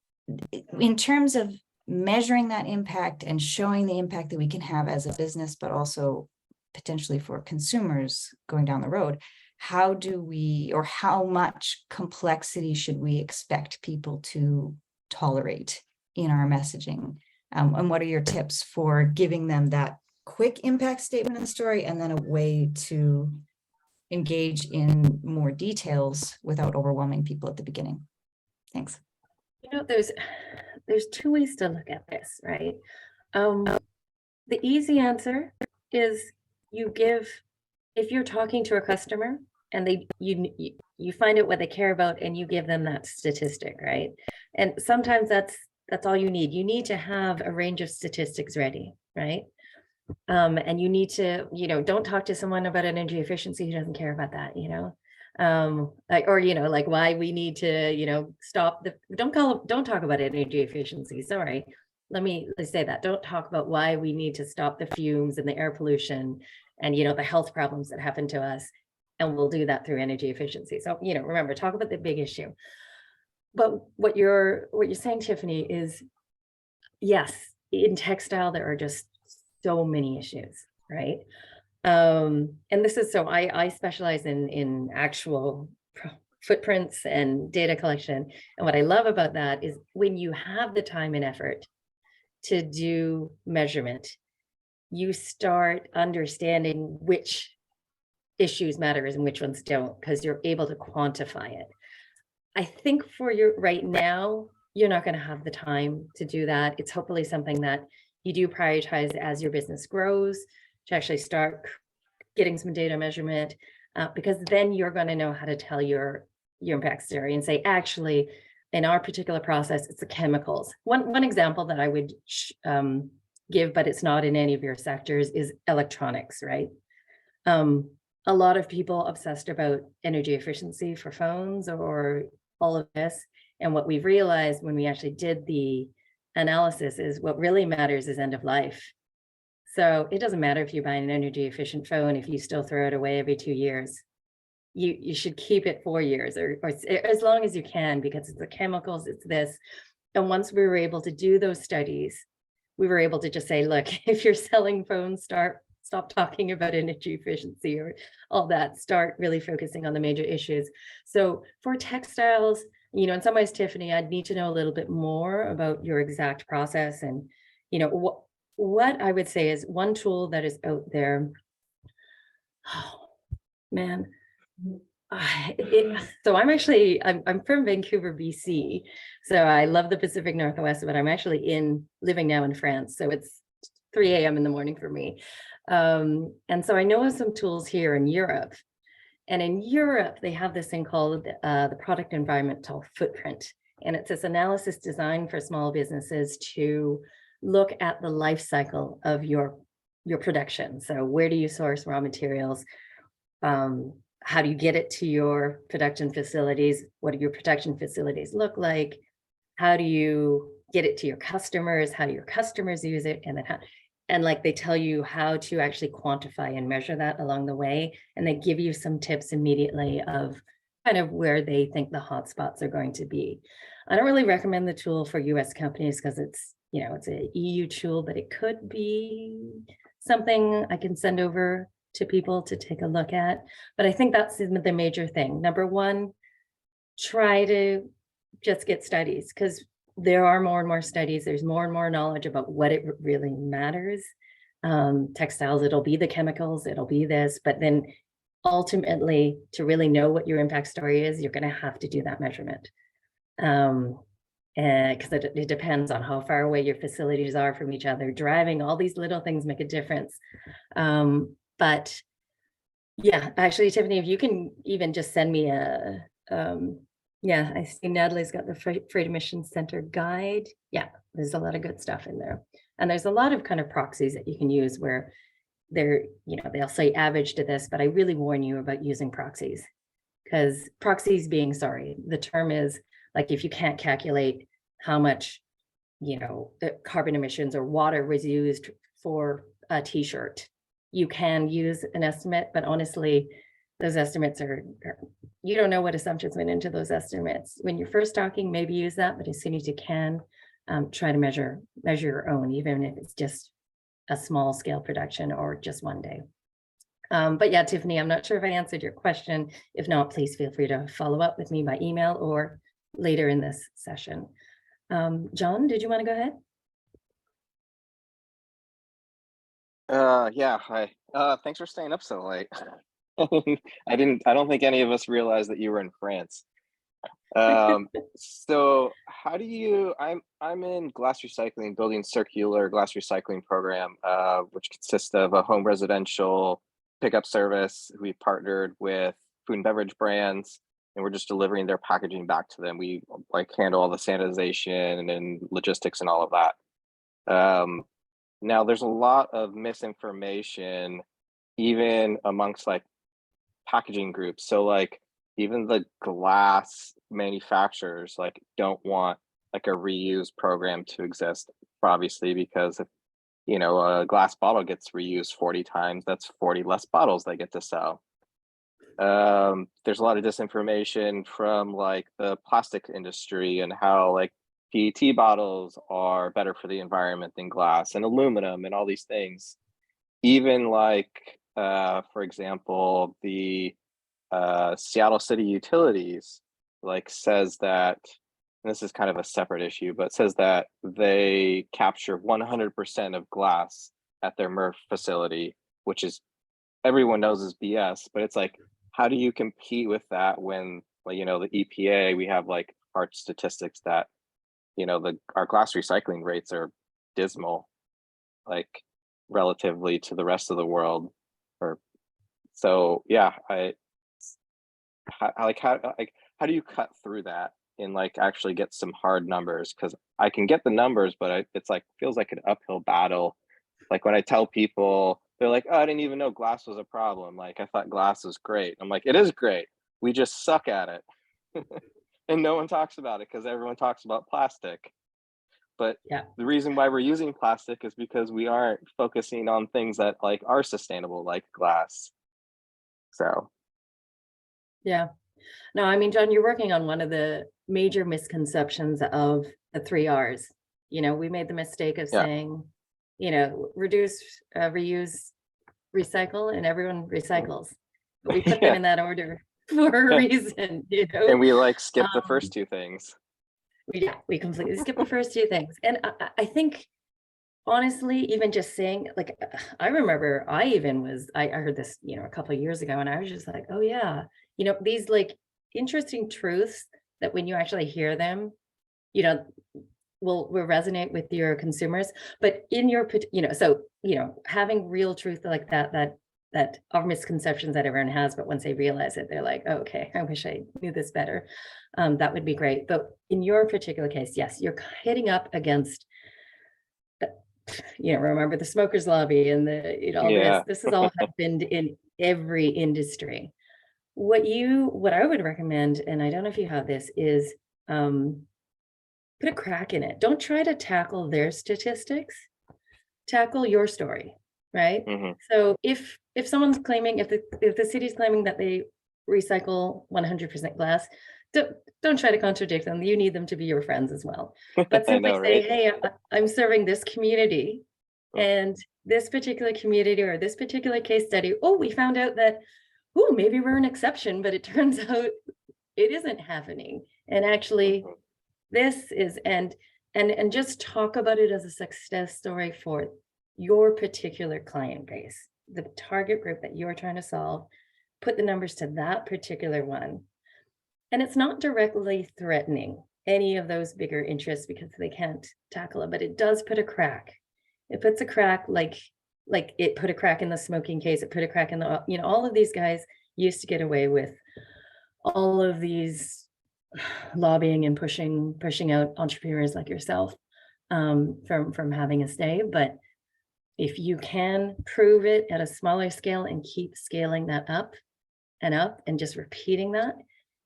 in terms of measuring that impact and showing the impact that we can have as a business, but also potentially for consumers going down the road, how do we, or how much complexity should we expect people to tolerate in our messaging? And what are your tips for giving them that quick impact statement in the story, and then a way to engage in more details without overwhelming people at the beginning? Thanks. There's two ways to look at this, right? The easy answer is if you're talking to a customer and you find out what they care about, and you give them that statistic, right? And sometimes that's all you need. You need to have a range of statistics ready, right? And you need to, don't talk to someone about energy efficiency who doesn't care about that, Or, like why we need to, stop don't talk about energy efficiency. Sorry. Let's say that. Don't talk about why we need to stop the fumes and the air pollution and, the health problems that happen to us. And we'll do that through energy efficiency. So, remember, talk about the big issue. But what you're saying, Tiffany, is yes, in textile, there are just so many issues, right? And this is, so I specialize in actual footprints and data collection. And what I love about that is when you have the time and effort to do measurement, you start understanding which issues matter and which ones don't, because you're able to quantify it. I think for you right now, you're not going to have the time to do that. It's hopefully something that you do prioritize as your business grows, to actually start getting some data measurement, because then you're going to know how to tell your impact story and say, actually, in our particular process, it's the chemicals. One example that I would give, but it's not in any of your sectors, is electronics, right? A lot of people obsessed about energy efficiency for phones or all of this. And what we've realized when we actually did the analysis is what really matters is end of life. So it doesn't matter if you buy an energy efficient phone, if you still throw it away every 2 years. You should keep it 4 years or as long as you can, because it's the chemicals, it's this. And once we were able to do those studies, we were able to just say, look, if you're selling phones, stop talking about energy efficiency or all that, start really focusing on the major issues. So for textiles, in some ways, Tiffany, I'd need to know a little bit more about your exact process. And, what I would say is one tool that is out there, oh man, so I'm from Vancouver, BC. So I love the Pacific Northwest, but I'm actually living now in France. So it's 3 a.m. in the morning for me. And so I know of some tools here in Europe. And in Europe, they have this thing called the product environmental footprint. And it's this analysis designed for small businesses to look at the life cycle of your production. So where do you source raw materials? How do you get it to your production facilities? What do your production facilities look like? How do you get it to your customers? How do your customers use it? And then they tell you how to actually quantify and measure that along the way. And they give you some tips immediately of kind of where they think the hotspots are going to be. I don't really recommend the tool for US companies because it's an EU tool, but it could be something I can send over to people to take a look at. But I think that's the major thing. Number one, try to just get studies, because there are more and more studies. There's more and more knowledge about what it really matters. Textiles, it'll be the chemicals, it'll be this, but then ultimately to really know what your impact story is, you're going to have to do that measurement. Because it depends on how far away your facilities are from each other. Driving, all these little things make a difference. But yeah, actually, Tiffany, if you can even just send me I see Natalie's got the Freight Emissions Center guide. Yeah, there's a lot of good stuff in there. And there's a lot of kind of proxies that you can use where they'll say average to this, but I really warn you about using proxies, because proxies being, the term is like, if you can't calculate how much, the carbon emissions or water was used for a t-shirt, you can use an estimate, but honestly, those estimates you don't know what assumptions went into those estimates. When you're first talking, maybe use that, but as soon as you can, try to measure your own, even if it's just a small scale production or just one day. But yeah, Tiffany, I'm not sure if I answered your question. If not, please feel free to follow up with me by email or later in this session. John, did you want to go ahead? Yeah, hi. Thanks for staying up so late. I don't think any of us realized that you were in France. So how do you, I'm in glass recycling, building circular glass recycling program, which consists of a home residential pickup service. We partnered with food and beverage brands, and we're just delivering their packaging back to them. We handle all the sanitization and logistics and all of that. Now there's a lot of misinformation, even amongst packaging groups. So even the glass manufacturers like don't want like a reuse program to exist, obviously, because if you know a glass bottle gets reused 40 times, that's 40 less bottles they get to sell. There's a lot of disinformation from like the plastic industry and how like PET bottles are better for the environment than glass and aluminum and all these things. Even like for example, the Seattle City Utilities like says that, and this is kind of a separate issue, but says that they capture 100% of glass at their MRF facility, which is everyone knows is BS, but it's like, how do you compete with that when, like, you know, the EPA, we have like our statistics that, you know, our glass recycling rates are dismal, like relatively to the rest of the world. Or so, yeah, how do you cut through that and like actually get some hard numbers? Because I can get the numbers, but it's like feels like an uphill battle. Like when I tell people, they're like, oh, I didn't even know glass was a problem. Like I thought glass was great. I'm like, it is great. We just suck at it. And no one talks about it because everyone talks about plastic. But Yeah. the reason why we're using plastic is because we aren't focusing on things that like are sustainable, like glass. So Yeah. No, I mean, John, you're working on one of the major misconceptions of the 3 R's. You know, we made the mistake of Yeah. saying, you know, reduce, reuse, recycle, and everyone recycles. But we put them in that order for a reason, you know. And we like skip the first two things. We completely skip the first two things. And I think, honestly, even just saying, like, I remember I heard this, you know, a couple of years ago, and I was just like, oh yeah, you know, these like interesting truths that when you actually hear them, you know, will resonate with your consumers. But in your, you know, so, you know, having real truth like that are misconceptions that everyone has, but once they realize it, they're like, oh, okay, I wish I knew this better. That would be great. But in your particular case, yes, you're hitting up against, you know, remember the smokers lobby and the, you know, Yeah. this has all happened in every industry. What I would recommend, and I don't know if you have this, is put a crack in it. Don't try to tackle their statistics, tackle your story, right? Mm-hmm. So if someone's claiming, if the city's claiming that they recycle 100% glass, don't try to contradict them. You need them to be your friends as well. But simply know, say, right? hey, I'm serving this community, and this particular community or this particular case study, oh, we found out that, oh, maybe we're an exception, but it turns out it isn't happening. And actually, this is, and just talk about it as a success story for your particular client base, the target group that you're trying to solve. Put the numbers to that particular one. And it's not directly threatening any of those bigger interests because they can't tackle it, but it does put a crack. It puts a crack, like it put a crack in the smoking case. It put a crack in the, you know, all of these guys used to get away with all of these lobbying and pushing out entrepreneurs like yourself from having a say. But if you can prove it at a smaller scale and keep scaling that up and just repeating that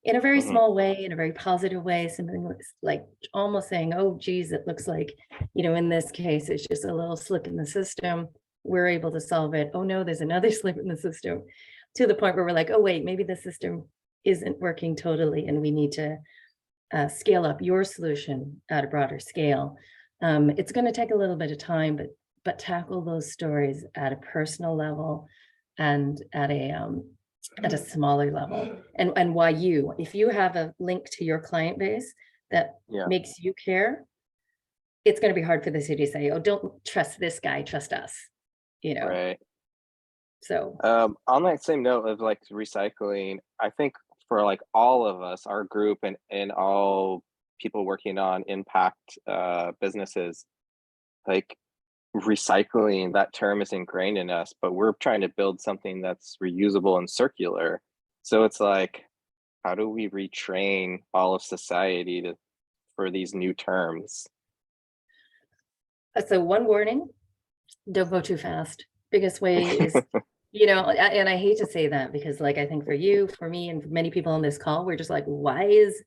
in a very small way, in a very positive way, something like almost saying, oh, geez, it looks like, you know, in this case, it's just a little slip in the system. We're able to solve it. Oh no, there's another slip in the system, to the point where we're like, oh wait, maybe the system isn't working totally and we need to scale up your solution at a broader scale. It's going to take a little bit of time, but tackle those stories at a personal level and at a smaller level. And why if you have a link to your client base that makes you care, it's going to be hard for the city to say, oh, don't trust this guy, trust us, you know. Right. So on that same note of like recycling, I think for like all of us, our group and all people working on impact businesses, like recycling, that term is ingrained in us, but we're trying to build something that's reusable and circular. So it's like, how do we retrain all of society for these new terms? So one warning, don't go too fast. Biggest way is And I hate to say that because like, I think for you, for me, and for many people on this call, we're just like, why is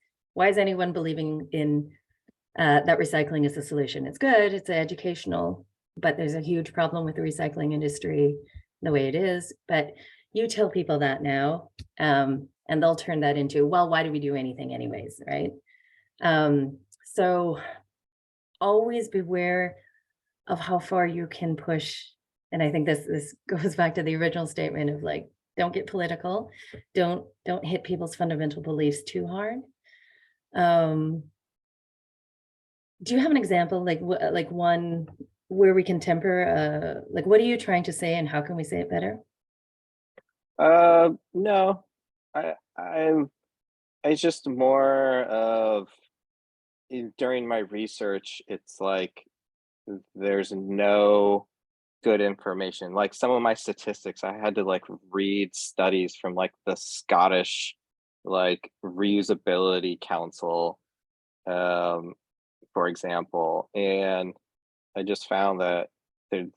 anyone believing in that recycling is the solution? It's good, it's educational, but there's a huge problem with the recycling industry the way it is. But you tell people that now, and they'll turn that into, well, why do we do anything anyways, right? So always beware of how far you can push. And I think this goes back to the original statement of like, don't get political, don't hit people's fundamental beliefs too hard. Do you have an example, like one where we can temper, like what are you trying to say and how can we say it better? No, it's just more of during my research, it's like there's no good information. Like some of my statistics, I had to like read studies from like the Scottish like reusability council, for example, and I just found that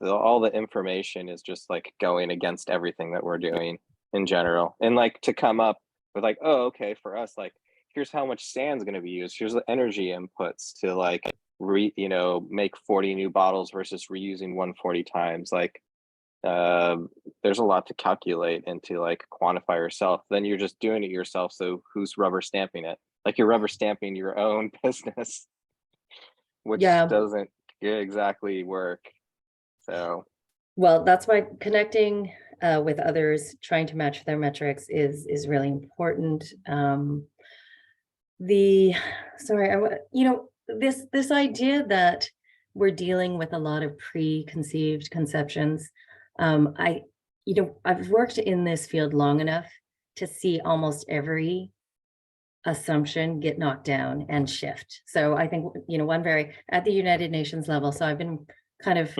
all the information is just like going against everything that we're doing in general, and like to come up with like, oh, okay, for us, like here's how much sand's going to be used, here's the energy inputs to like make 40 new bottles versus reusing 140 times. Like there's a lot to calculate and to like quantify yourself. Then you're just doing it yourself, so who's rubber stamping it? Like you're rubber stamping your own business, which doesn't exactly work. So well, that's why connecting with others, trying to match their metrics is really important. This idea that we're dealing with a lot of preconceived conceptions. I've worked in this field long enough to see almost every assumption get knocked down and shift. So I think, one very at the United Nations level. So I've been kind of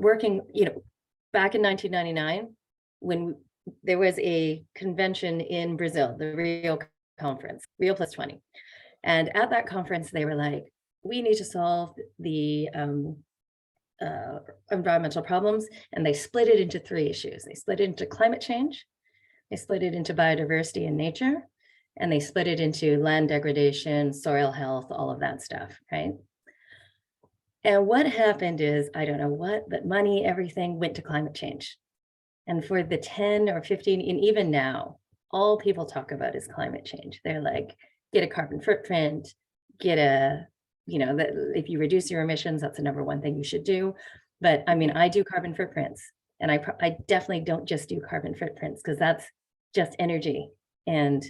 working, back in 1999, when there was a convention in Brazil, the Rio conference, Rio Plus 20. And at that conference, they were like, we need to solve the environmental problems. And they split it into 3 issues. They split it into climate change, they split it into biodiversity and nature, and they split it into land degradation, soil health, all of that stuff, right? And what happened is, I don't know what, but money, everything went to climate change. And for the 10 or 15, and even now, all people talk about is climate change. They're like, get a carbon footprint, get a, if you reduce your emissions, that's the number one thing you should do. But I mean, I do carbon footprints, and I definitely don't just do carbon footprints, because that's just energy. And,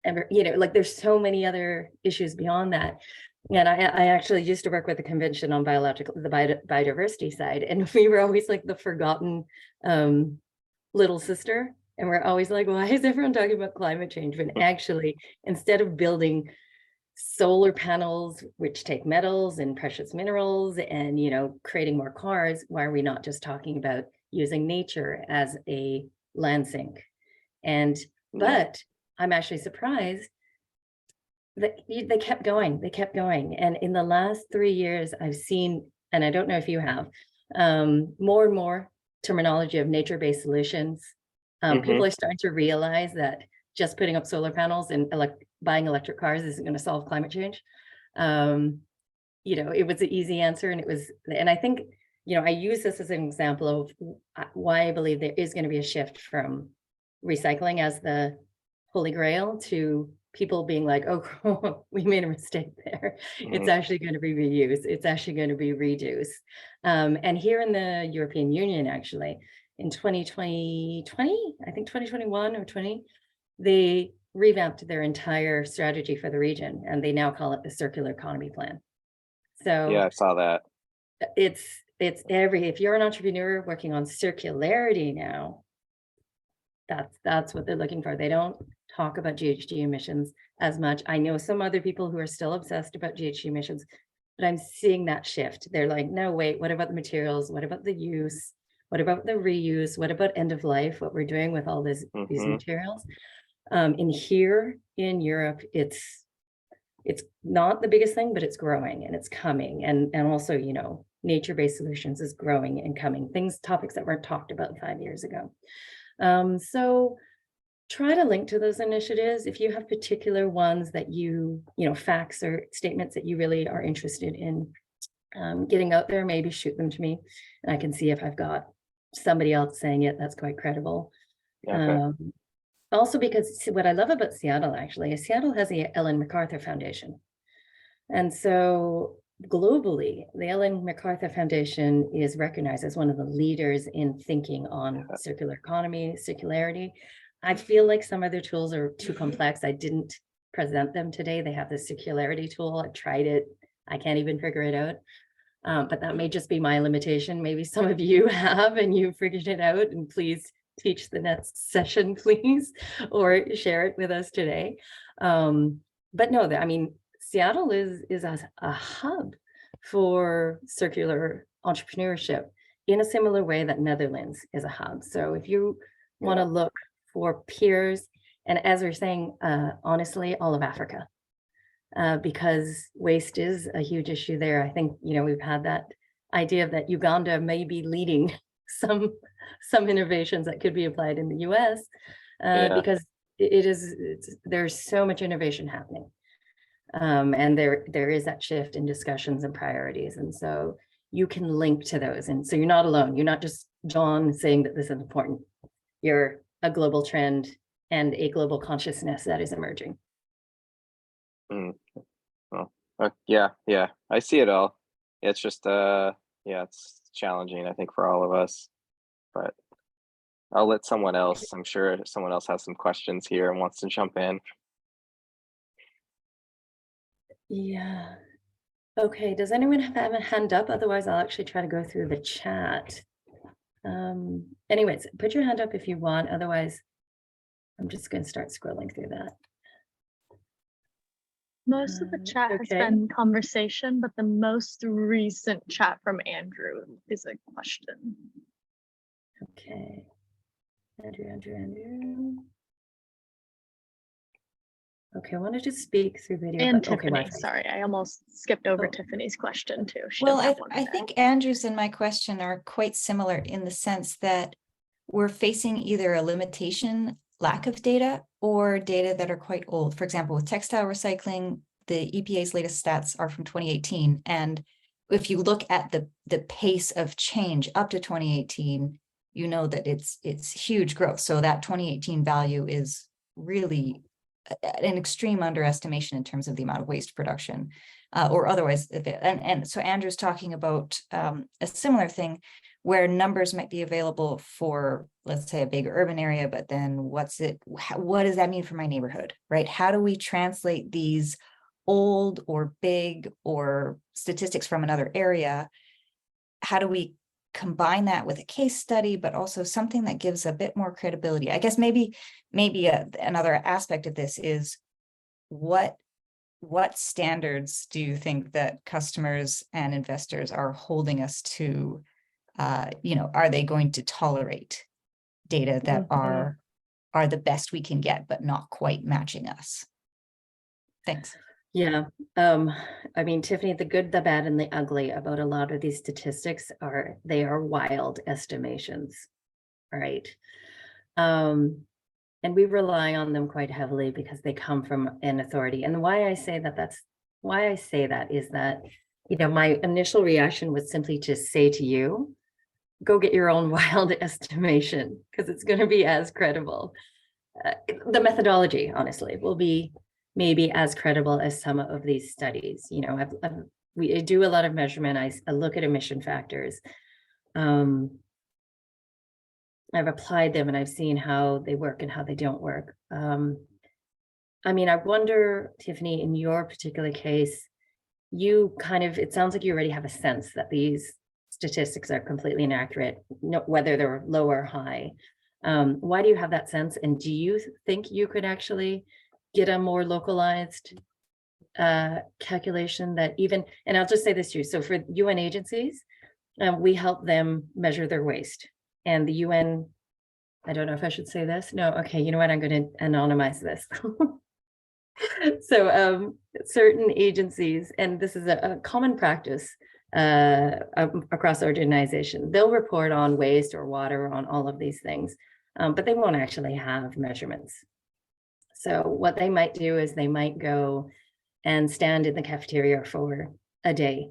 like there's so many other issues beyond that. And I actually used to work with the convention on the biodiversity side, and we were always like the forgotten little sister. And we're always like, why is everyone talking about climate change? When actually, instead of building solar panels, which take metals and precious minerals, and creating more cars, why are we not just talking about using nature as a land sink? And but I'm actually surprised that they kept going. And in the last 3 years, I've seen, and I don't know if you have, more and more terminology of nature-based solutions. People are starting to realize that just putting up solar panels and buying electric cars isn't going to solve climate change. It was an easy answer, and I think, I use this as an example of why I believe there is going to be a shift from recycling as the holy grail to people being like, oh, we made a mistake there. It's actually going to be reused. It's actually going to be reduced. And here in the European Union, actually, in 2020, I think 2021 or 20, they revamped their entire strategy for the region, and they now call it the Circular Economy Plan. So yeah, I saw that. It's if you're an entrepreneur working on circularity now, that's what they're looking for. They don't talk about GHG emissions as much. I know some other people who are still obsessed about GHG emissions, but I'm seeing that shift. They're like, no, wait, what about the materials? What about the use? What about the reuse? What about end of life? What we're doing with all these materials? In here in Europe, it's it's not the biggest thing, but it's growing and it's coming. And also, you know, nature-based solutions is growing and coming, topics that weren't talked about 5 years ago. So try to link to those initiatives. If you have particular ones that you know, facts or statements that you really are interested in getting out there, maybe shoot them to me and I can see if I've got somebody else saying it that's quite credible. Okay. Also, because what I love about Seattle actually is Seattle has the Ellen MacArthur Foundation. And so globally, the Ellen MacArthur Foundation is recognized as one of the leaders in thinking on circular economy, circularity. I feel like some of their tools are too complex. I didn't present them today. They have the circularity tool. I tried it. I can't even figure it out. But that may just be my limitation. Maybe some of you have and you figured it out, and please teach the next session, please, or share it with us today. But no, I mean, Seattle is a hub for circular entrepreneurship in a similar way that Netherlands is a hub. So if you want to look for peers, and as we're saying, honestly, all of Africa, because waste is a huge issue there. I think, you know, we've had that idea that Uganda may be leading some innovations that could be applied in the US, because there's so much innovation happening. And there is that shift in discussions and priorities. And so you can link to those. And so you're not alone. You're not just John saying that this is important. You're a global trend and a global consciousness that is emerging. Well, yeah, I see it all. It's just, it's challenging, I think, for all of us, but I'll let someone else, I'm sure someone else has some questions here and wants to jump in. Yeah. Okay, does anyone have a hand up? Otherwise, I'll actually try to go through the chat. Anyways, put your hand up if you want. Otherwise, I'm just going to start scrolling through that. Most of the chat has been conversation, but the most recent chat from Andrew is a question. Okay. Andrew. Okay, I wanted to speak through video. And but, Tiffany, sorry, I almost skipped over Tiffany's question too. Well, I think Andrew's and my question are quite similar in the sense that we're facing either a limitation, lack of data, or data that are quite old. For example, with textile recycling, the EPA's latest stats are from 2018. And if you look at the pace of change up to 2018, you know that it's huge growth. So that 2018 value is really an extreme underestimation in terms of the amount of waste production, or otherwise. And so Andrew's talking about a similar thing where numbers might be available for, let's say, a big urban area, but then what does that mean for my neighborhood, right? How do we translate these old or big or statistics from another area? How do we combine that with a case study, but also something that gives a bit more credibility? I guess maybe another aspect of this is what standards do you think that customers and investors are holding us to? Are they going to tolerate data that are the best we can get, but not quite matching us? Thanks. Yeah. I mean, Tiffany, the good, the bad, and the ugly about a lot of these statistics are wild estimations, right? And we rely on them quite heavily because they come from an authority. And why I say that is that, my initial reaction was simply to say to you, go get your own wild estimation, because it's going to be as credible. The methodology, honestly, will be maybe as credible as some of these studies. We do a lot of measurement. I look at emission factors. I've applied them and I've seen how they work and how they don't work. I wonder, Tiffany, in your particular case, it sounds like you already have a sense that these statistics are completely inaccurate, whether they're low or high. Why do you have that sense? And do you think you could actually get a more localized calculation that and I'll just say this to you. So for UN agencies, we help them measure their waste. And the UN, I don't know if I should say this. No, okay, you know what? I'm going to anonymize this. So certain agencies, and this is a common practice across organization, they'll report on waste or water, on all of these things, but they won't actually have measurements. So what they might do is they might go and stand in the cafeteria for a day,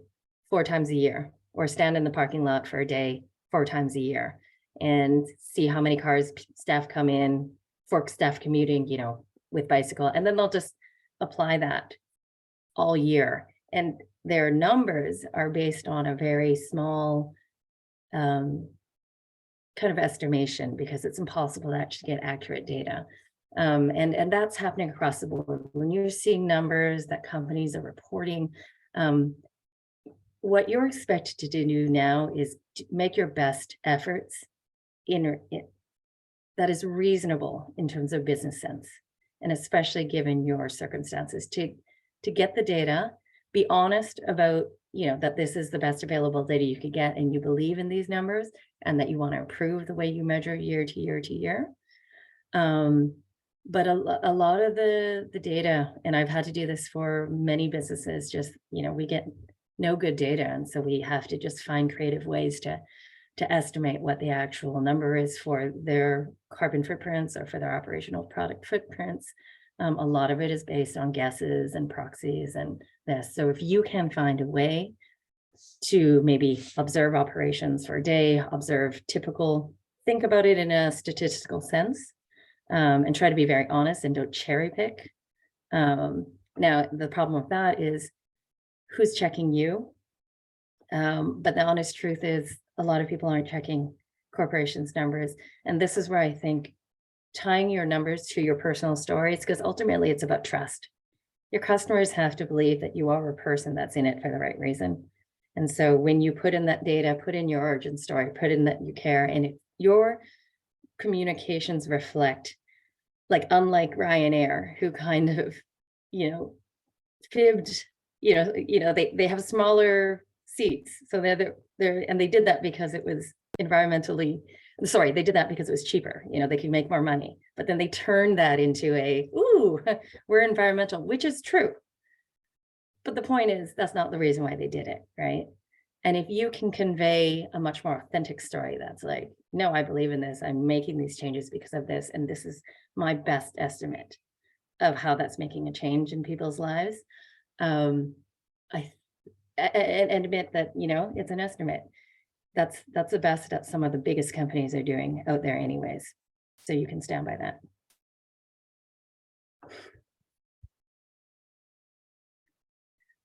4 times a year, or stand in the parking lot for a day, 4 times a year, and see how many cars staff come in, for staff commuting, you know, with bicycle, and then they'll just apply that all year. And their numbers are based on a very small kind of estimation, because it's impossible to actually get accurate data. And that's happening across the board. When you're seeing numbers that companies are reporting, what you're expected to do now is to make your best efforts that is reasonable in terms of business sense, and especially given your circumstances, to get the data, be honest about, you know, that this is the best available data you could get, and you believe in these numbers, and that you want to improve the way you measure year to year to year. But a lot of the data, and I've had to do this for many businesses, just, you know, we get no good data, and so we have to just find creative ways to estimate what the actual number is for their carbon footprints or for their operational product footprints. A lot of it is based on guesses and proxies and this. So if you can find a way to maybe observe operations for a day, observe typical, think about it in a statistical sense, and try to be very honest and don't cherry pick. Now, the problem with that is who's checking you? But the honest truth is a lot of people aren't checking corporations' numbers. And this is where I think tying your numbers to your personal stories, because ultimately it's about trust. Your customers have to believe that you are a person that's in it for the right reason. And so when you put in that data, put in your origin story, put in that you care, and if your communications reflect, like, unlike Ryanair, who kind of, you know, fibbed, you know, they have smaller seats. So they're and they did that because it was environmentally, sorry, they did that because it was cheaper, you know, they could make more money. But then they turned that into ooh, we're environmental, which is true. But the point is, that's not the reason why they did it, right? And if you can convey a much more authentic story that's like, no, I believe in this, I'm making these changes because of this, and this is my best estimate of how that's making a change in people's lives, and admit that, you know, it's an estimate. That's the best that some of the biggest companies are doing out there anyways. So you can stand by that.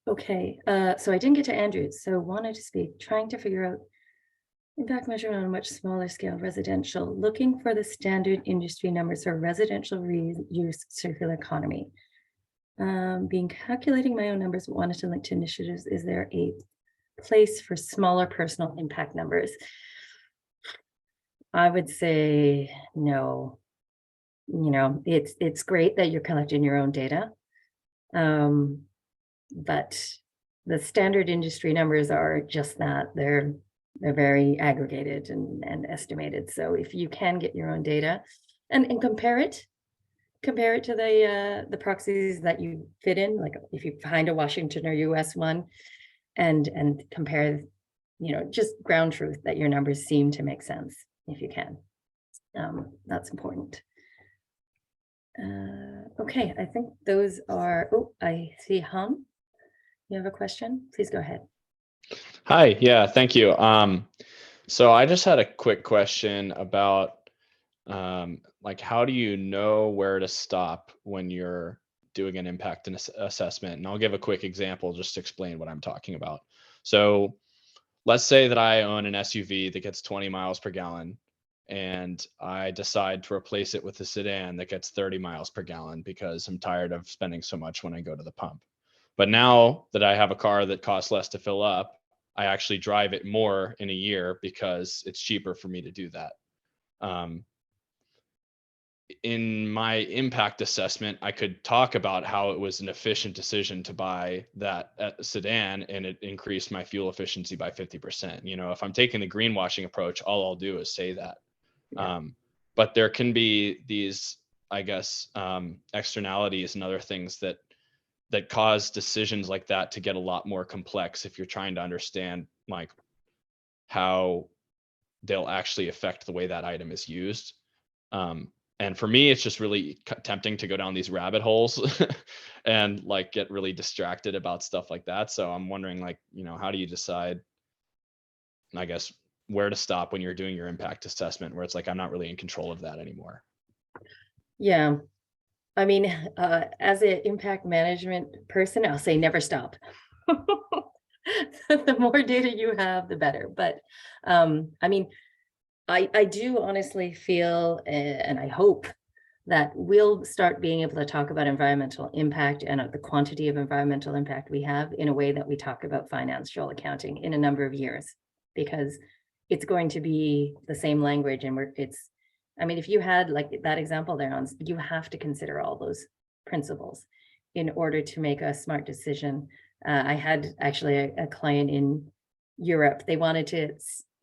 Okay, so I didn't get to Andrew, so wanted to speak, trying to figure out impact measurement on a much smaller scale, residential, looking for the standard industry numbers for residential reuse circular economy. Being calculating my own numbers, but wanted to link to initiatives. Is there a place for smaller personal impact numbers? I would say no. You know, it's great that you're collecting your own data, but the standard industry numbers are just that. They're very aggregated and estimated. So if you can get your own data and compare it to the proxies that you fit in, like if you find a Washington or US one, and compare, you know, just ground truth that your numbers seem to make sense if you can. That's important. Okay, I think those are, oh, I see Han. You have a question? Please go ahead. Hi, yeah, thank you. So I just had a quick question about like, how do you know where to stop when you're doing an impact assessment? And I'll give a quick example just to explain what I'm talking about. So let's say that I own an SUV that gets 20 miles per gallon, and I decide to replace it with a sedan that gets 30 miles per gallon because I'm tired of spending so much when I go to the pump. But now that I have a car that costs less to fill up, I actually drive it more in a year because it's cheaper for me to do that. In my impact assessment, I could talk about how it was an efficient decision to buy that sedan, and it increased my fuel efficiency by 50%. You know, if I'm taking the greenwashing approach, all I'll do is say that. Yeah. But there can be these I guess, externalities and other things that cause decisions like that to get a lot more complex if you're trying to understand like how they'll actually affect the way that item is used. And for me, it's just really tempting to go down these rabbit holes and like get really distracted about stuff like that. So I'm wondering, like, how do you decide, I guess, where to stop when you're doing your impact assessment, where it's like, I'm not really in control of that anymore? Yeah. I mean, as an impact management person, I'll say never stop. The more data you have, the better. But I mean, I do honestly feel, and I hope that we'll start being able to talk about environmental impact and the quantity of environmental impact we have in a way that we talk about financial accounting in a number of years, because it's going to be the same language. And I mean, if you had like that example there, you have to consider all those principles in order to make a smart decision. I had actually a client in Europe. They wanted to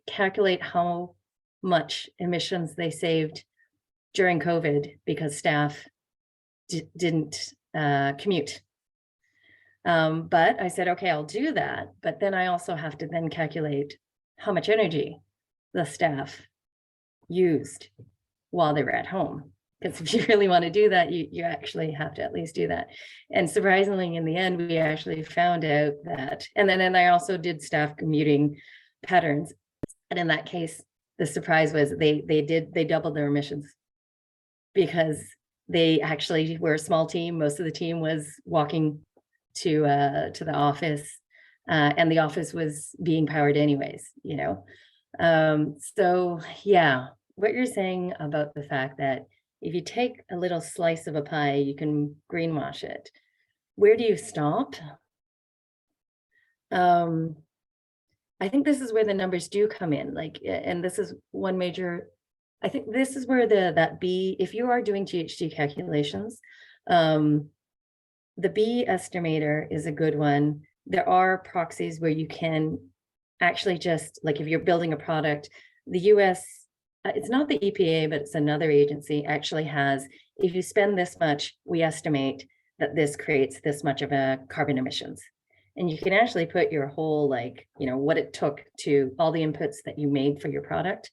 calculate how much emissions they saved during COVID because staff didn't commute. But I said, okay, I'll do that. But then I also have to then calculate how much energy the staff used while they were at home. Because if you really want to do that, you actually have to at least do that. And surprisingly, in the end, we actually found out that, and I also did staff commuting patterns. And in that case, the surprise was they doubled their emissions because they actually were a small team. Most of the team was walking to the office, and the office was being powered anyways, So yeah, what you're saying about the fact that if you take a little slice of a pie, you can greenwash it. Where do you stop? I think this is where the numbers do come in, like, and this is one major, I think this is where that B, if you are doing GHG calculations, the B estimator is a good one. There are proxies where you can actually just, like if you're building a product, the US, it's not the EPA, but it's another agency, actually has, if you spend this much, we estimate that this creates this much of a carbon emissions. And you can actually put your whole, like, what it took to all the inputs that you made for your product,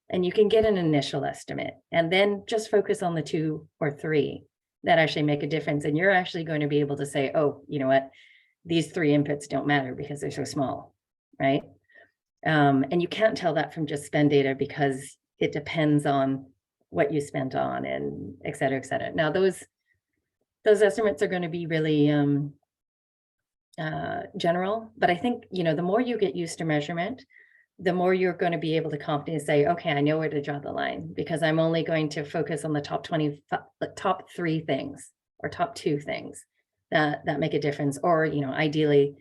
and you can get an initial estimate, and then just focus on the 2 or 3 that actually make a difference. And you're actually going to be able to say, oh, you know what, these 3 inputs don't matter because they're so small, right? And you can't tell that from just spend data because it depends on what you spent on and et cetera, et cetera. Now, those estimates are going to be really general, but I think, the more you get used to measurement, the more you're going to be able to confidently say, okay, I know where to draw the line because I'm only going to focus on the top 3 things or top 2 things that make a difference, or, ideally,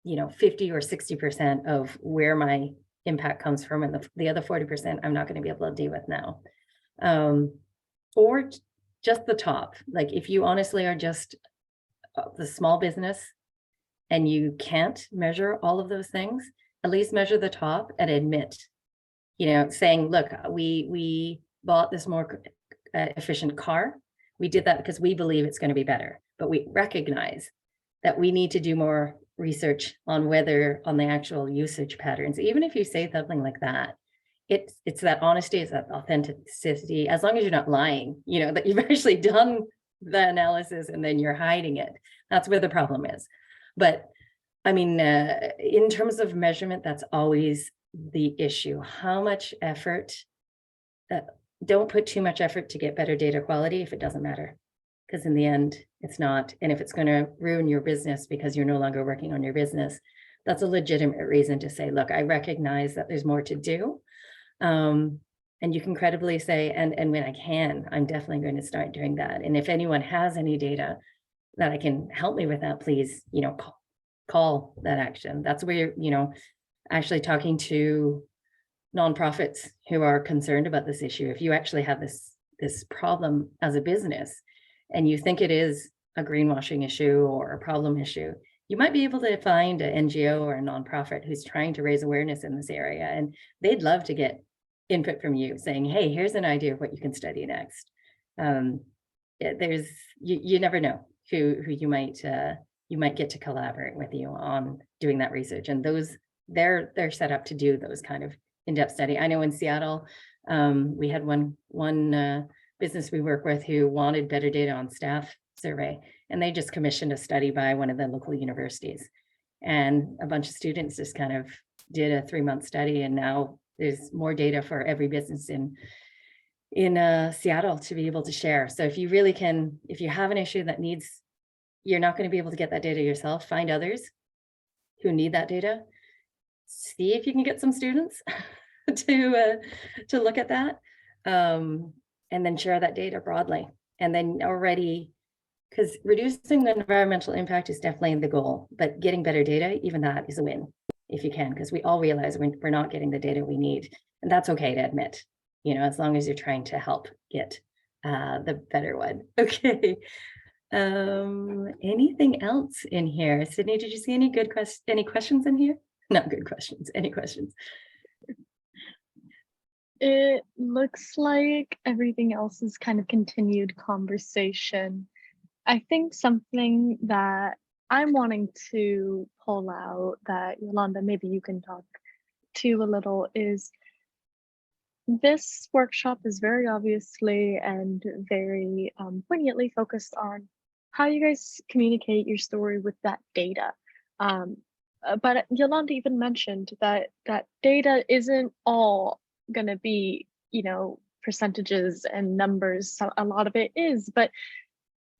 50 or 60% of where my impact comes from, and the other 40% I'm not going to be able to deal with now. Or just the top, like if you honestly are just the small business and you can't measure all of those things, at least measure the top and admit, saying, look, we bought this more efficient car. We did that because we believe it's going to be better, but we recognize that we need to do more research on the actual usage patterns. Even if you say something like that, it's that honesty, it's that authenticity, as long as you're not lying, that you've actually done the analysis and then you're hiding it. That's where the problem is. But I mean, in terms of measurement, that's always the issue. How much effort? Don't put too much effort to get better data quality if it doesn't matter, because in the end, it's not. And if it's going to ruin your business because you're no longer working on your business, that's a legitimate reason to say, look, I recognize that there's more to do. And you can credibly say, and when I can, I'm definitely going to start doing that. And if anyone has any data that I can help me with that, please, call that action. That's where you're, actually talking to nonprofits who are concerned about this issue. If you actually have this problem as a business and you think it is a greenwashing issue or a problem issue, you might be able to find an NGO or a nonprofit who's trying to raise awareness in this area, and they'd love to get input from you saying, hey, here's an idea of what you can study next. there's you never know who you might get to collaborate with you on doing that research, and those they're set up to do those kind of in-depth study. I know in Seattle, we had one business we work with who wanted better data on staff survey, and they just commissioned a study by one of the local universities, and a bunch of students just kind of did a 3-month study, and now there's more data for every business in Seattle to be able to share. So if you really can, if you have an issue that needs, you're not going to be able to get that data yourself, find others who need that data, see if you can get some students to look at that, and then share that data broadly. And then already, because reducing the environmental impact is definitely the goal, but getting better data, even that is a win if you can, because we all realize we're not getting the data we need, and that's okay to admit, you know, as long as you're trying to help get the better one. Okay. Anything else in here? Sydney, did you see any good any questions in here? Not good questions, any questions? It looks like everything else is kind of continued conversation. I think something that I'm wanting to pull out that Yolanda, maybe you can talk to a little, is this workshop is very obviously and very poignantly focused on how you guys communicate your story with that data. But Yolanda even mentioned that data isn't all going to be, you know, percentages and numbers. So a lot of it is, but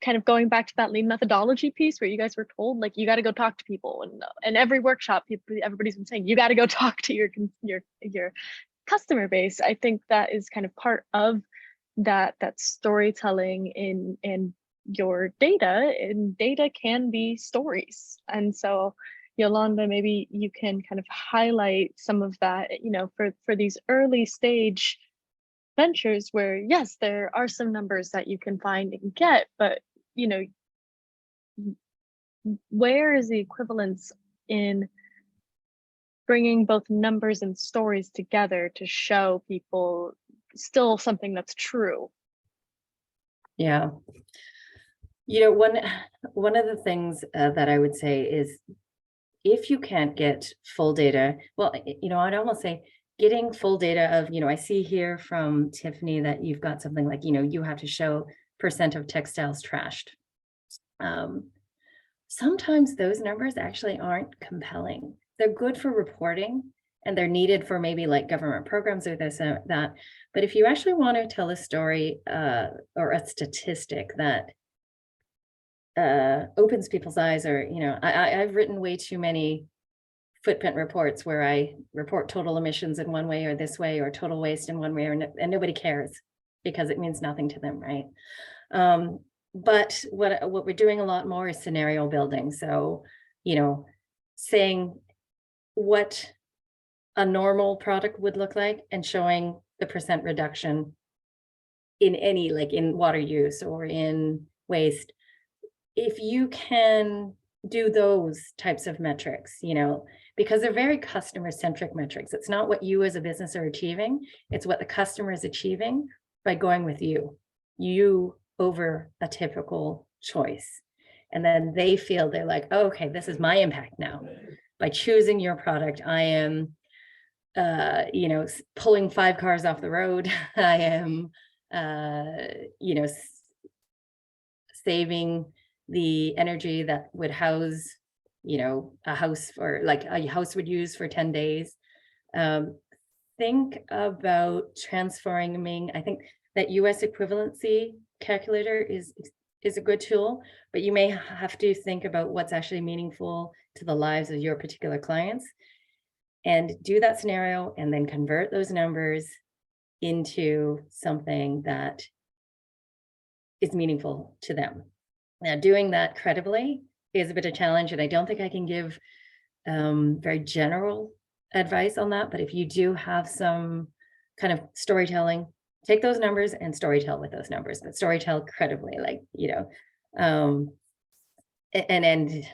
kind of going back to that lean methodology piece where you guys were told, like, you got to go talk to people, and every workshop, everybody's been saying, you got to go talk to your customer base. I think that is kind of part of that storytelling in your data, and data can be stories. And so Yolanda, maybe you can kind of highlight some of that, you know, for these early stage ventures where, yes, there are some numbers that you can find and get, but, you know, where is the equivalence in bringing both numbers and stories together to show people still something that's true? Yeah. You know, one of the things that I would say is, if you can't get full data, well, you know, I'd almost say getting full data of, you know, I see here from Tiffany that you've got something like, you know, you have to show % of textiles trashed. Sometimes those numbers actually aren't compelling. They're good for reporting, and they're needed for maybe like government programs or this or that. But if you actually want to tell a story or a statistic that opens people's eyes, or, you know, I've written way too many footprint reports where I report total emissions in one way or this way, or total waste in one way, and nobody cares because it means nothing to them, right? But what we're doing a lot more is scenario building. So, you know, saying what a normal product would look like and showing the % reduction in any, like in water use or in waste. If you can do those types of metrics, you know, because they're very customer-centric metrics. It's not what you as a business are achieving, it's what the customer is achieving by going with you over a typical choice. And then they feel, they're like, oh, okay, this is my impact now. By choosing your product, I am, you know, pulling 5 cars off the road. I am, you know, saving the energy that would house, you know, a house, or like a house would use for 10 days. Think about transforming. I think that US equivalency calculator is a good tool, but you may have to think about what's actually meaningful to the lives of your particular clients, and do that scenario, and then convert those numbers into something that is meaningful to them. Now, doing that credibly is a bit of a challenge, and I don't think I can give very general advice on that. But if you do have some kind of storytelling, take those numbers and storytell with those numbers, but storytell credibly, like, you know, and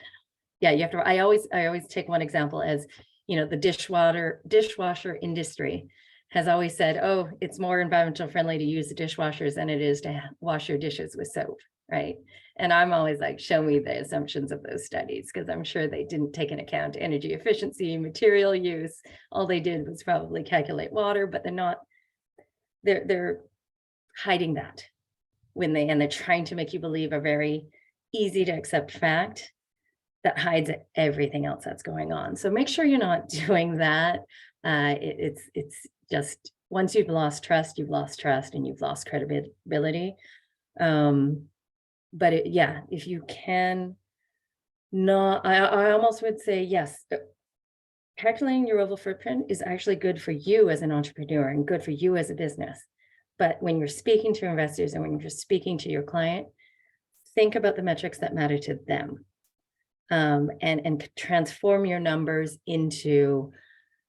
yeah, you have to. I always take one example as, you know, the dishwasher industry has always said, oh, it's more environmental friendly to use the dishwashers than it is to wash your dishes with soap, right? And I'm always like, show me the assumptions of those studies, because I'm sure they didn't take into account energy efficiency, material use. All they did was probably calculate water, but they're hiding that and they're trying to make you believe a very easy to accept fact that hides everything else that's going on. So make sure you're not doing that. It's just, once you've lost trust and you've lost credibility. But if you can not, I almost would say, yes, calculating your overall footprint is actually good for you as an entrepreneur and good for you as a business. But when you're speaking to investors and when you're speaking to your client, think about the metrics that matter to them, and transform your numbers into,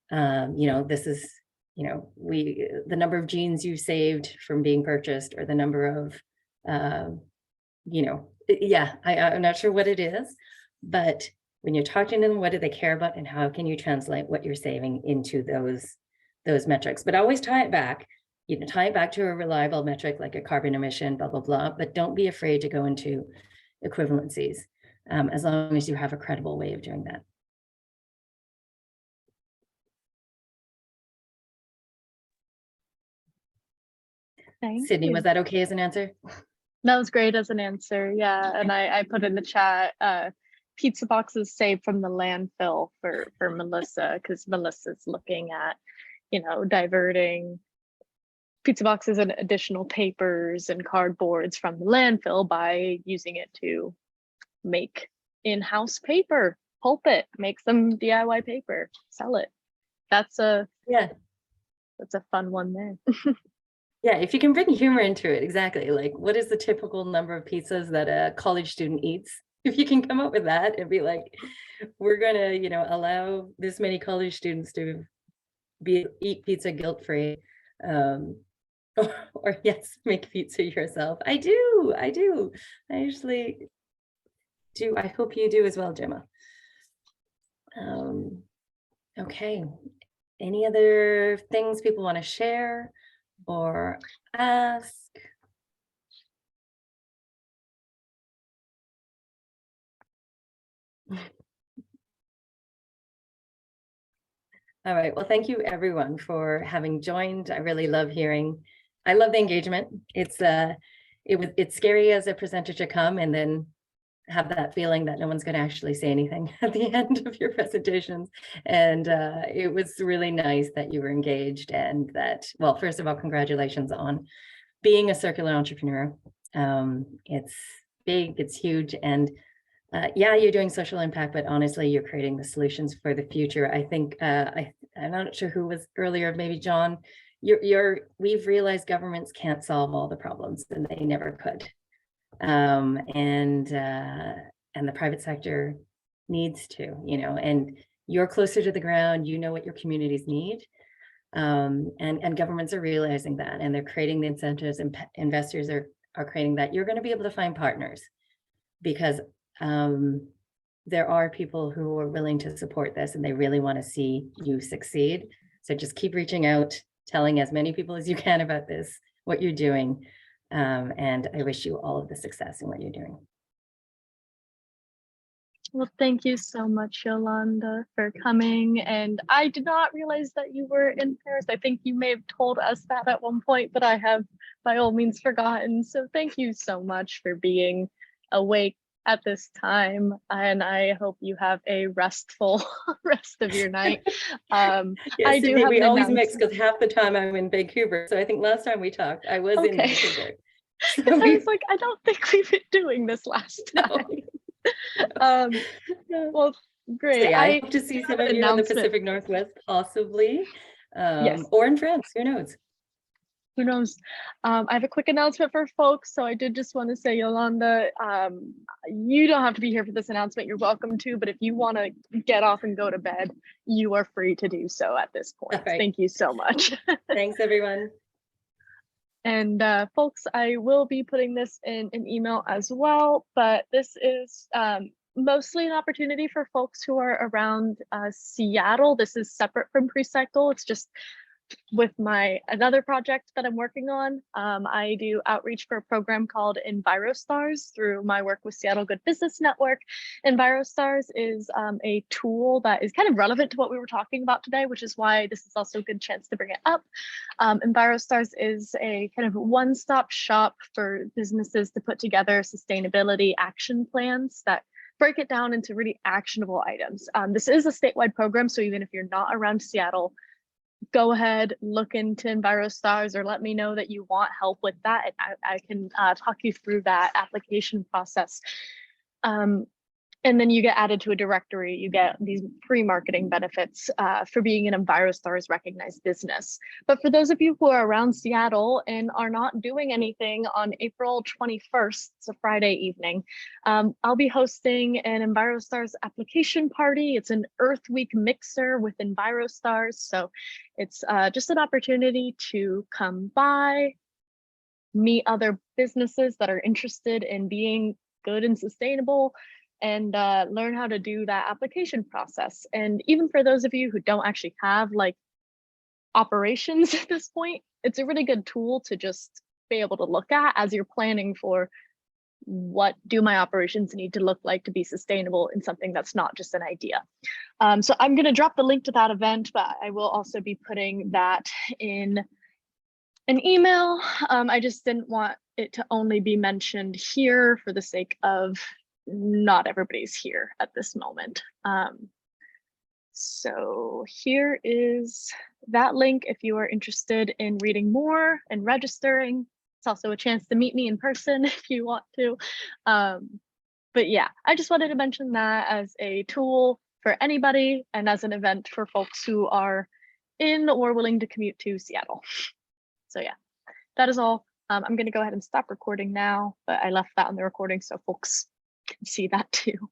this is, the number of genes you saved from being purchased, or the number of, I'm not sure what it is, but when you're talking to them, what do they care about, and how can you translate what you're saving into those metrics? But always tie it back. Tie it back to a reliable metric like a carbon emission, blah, blah, blah. But don't be afraid to go into equivalencies, as long as you have a credible way of doing that. Thank Sydney, you. was that okay as an answer? That was great as an answer. Yeah. And I put in the chat, pizza boxes saved from the landfill for Melissa, because Melissa's looking at, diverting pizza boxes and additional papers and cardboards from the landfill by using it to make in-house paper, pulp it, make some DIY paper, sell it. That's a fun one there. Yeah, if you can bring humor into it, exactly. Like, what is the typical number of pizzas that a college student eats? If you can come up with that and be like, we're gonna, allow this many college students to eat pizza guilt-free, or yes, make pizza yourself. I do. I usually do. I hope you do as well, Gemma. Okay. Any other things people want to share or ask? All right. Well, thank you everyone for having joined. I really love I love the engagement. It's scary as a presenter to come and then have that feeling that no one's going to actually say anything at the end of your presentations. And it was really nice that you were engaged, and that, well, first of all, congratulations on being a circular entrepreneur. It's big, it's huge, and you're doing social impact, but honestly, you're creating the solutions for the future. I think, I'm not sure who was earlier, maybe John, we've realized governments can't solve all the problems, and they never could. And the private sector needs to, and you're closer to the ground, what your communities need. And governments are realizing that, and they're creating the incentives, and investors are creating that. You're going to be able to find partners, because there are people who are willing to support this, and they really want to see you succeed. So just keep reaching out, telling as many people as you can about this, what you're doing. And I wish you all of the success in what you're doing. Well, thank you so much, Yolanda, for coming. And I did not realize that you were in Paris. I think you may have told us that at one point, but I have by all means forgotten. So thank you so much for being awake at this time. And I hope you have a restful rest of your night. Yes, I do have we always mix, because half the time I'm in Vancouver. So I think last time we talked, I was in Vancouver. So I was like, I don't think we've been doing this last time. Well, great. So yeah, I hope to see some of you in the Pacific Northwest, possibly, yes, or in France. Who knows? Who knows? I have a quick announcement for folks. So I did just want to say, Yolanda, you don't have to be here for this announcement. You're welcome to, but if you want to get off and go to bed, you are free to do so at this point. Right. Thank you so much. Thanks, everyone. And folks, I will be putting this in an email as well, but this is mostly an opportunity for folks who are around Seattle. This is separate from PreCycle. It's just with my another project that I'm working on. I do outreach for a program called EnviroStars through my work with Seattle Good Business Network. EnviroStars is a tool that is kind of relevant to what we were talking about today, which is why this is also a good chance to bring it up. EnviroStars is a kind of one-stop shop for businesses to put together sustainability action plans that break it down into really actionable items. This is a statewide program, so even if you're not around Seattle, go ahead, look into EnviroStars or let me know that you want help with that. And I can talk you through that application process. And then you get added to a directory. You get these free marketing benefits for being an EnviroStars recognized business. But for those of you who are around Seattle and are not doing anything on April 21st, it's a Friday evening, I'll be hosting an EnviroStars application party. It's an Earth Week mixer with EnviroStars. So it's just an opportunity to come by, meet other businesses that are interested in being good and sustainable, and learn how to do that application process. And even for those of you who don't actually have like operations at this point, it's a really good tool to just be able to look at as you're planning for what do my operations need to look like to be sustainable in something that's not just an idea. So I'm going to drop the link to that event, but I will also be putting that in an email. I just didn't want it to only be mentioned here for the sake of not everybody's here at this moment. So here is that link if you are interested in reading more and registering. It's also a chance to meet me in person if you want to. But yeah, I just wanted to mention that as a tool for anybody and as an event for folks who are in or willing to commute to Seattle. So yeah, that is all. I'm going to go ahead and stop recording now, but I left that on the recording so folks can see that too.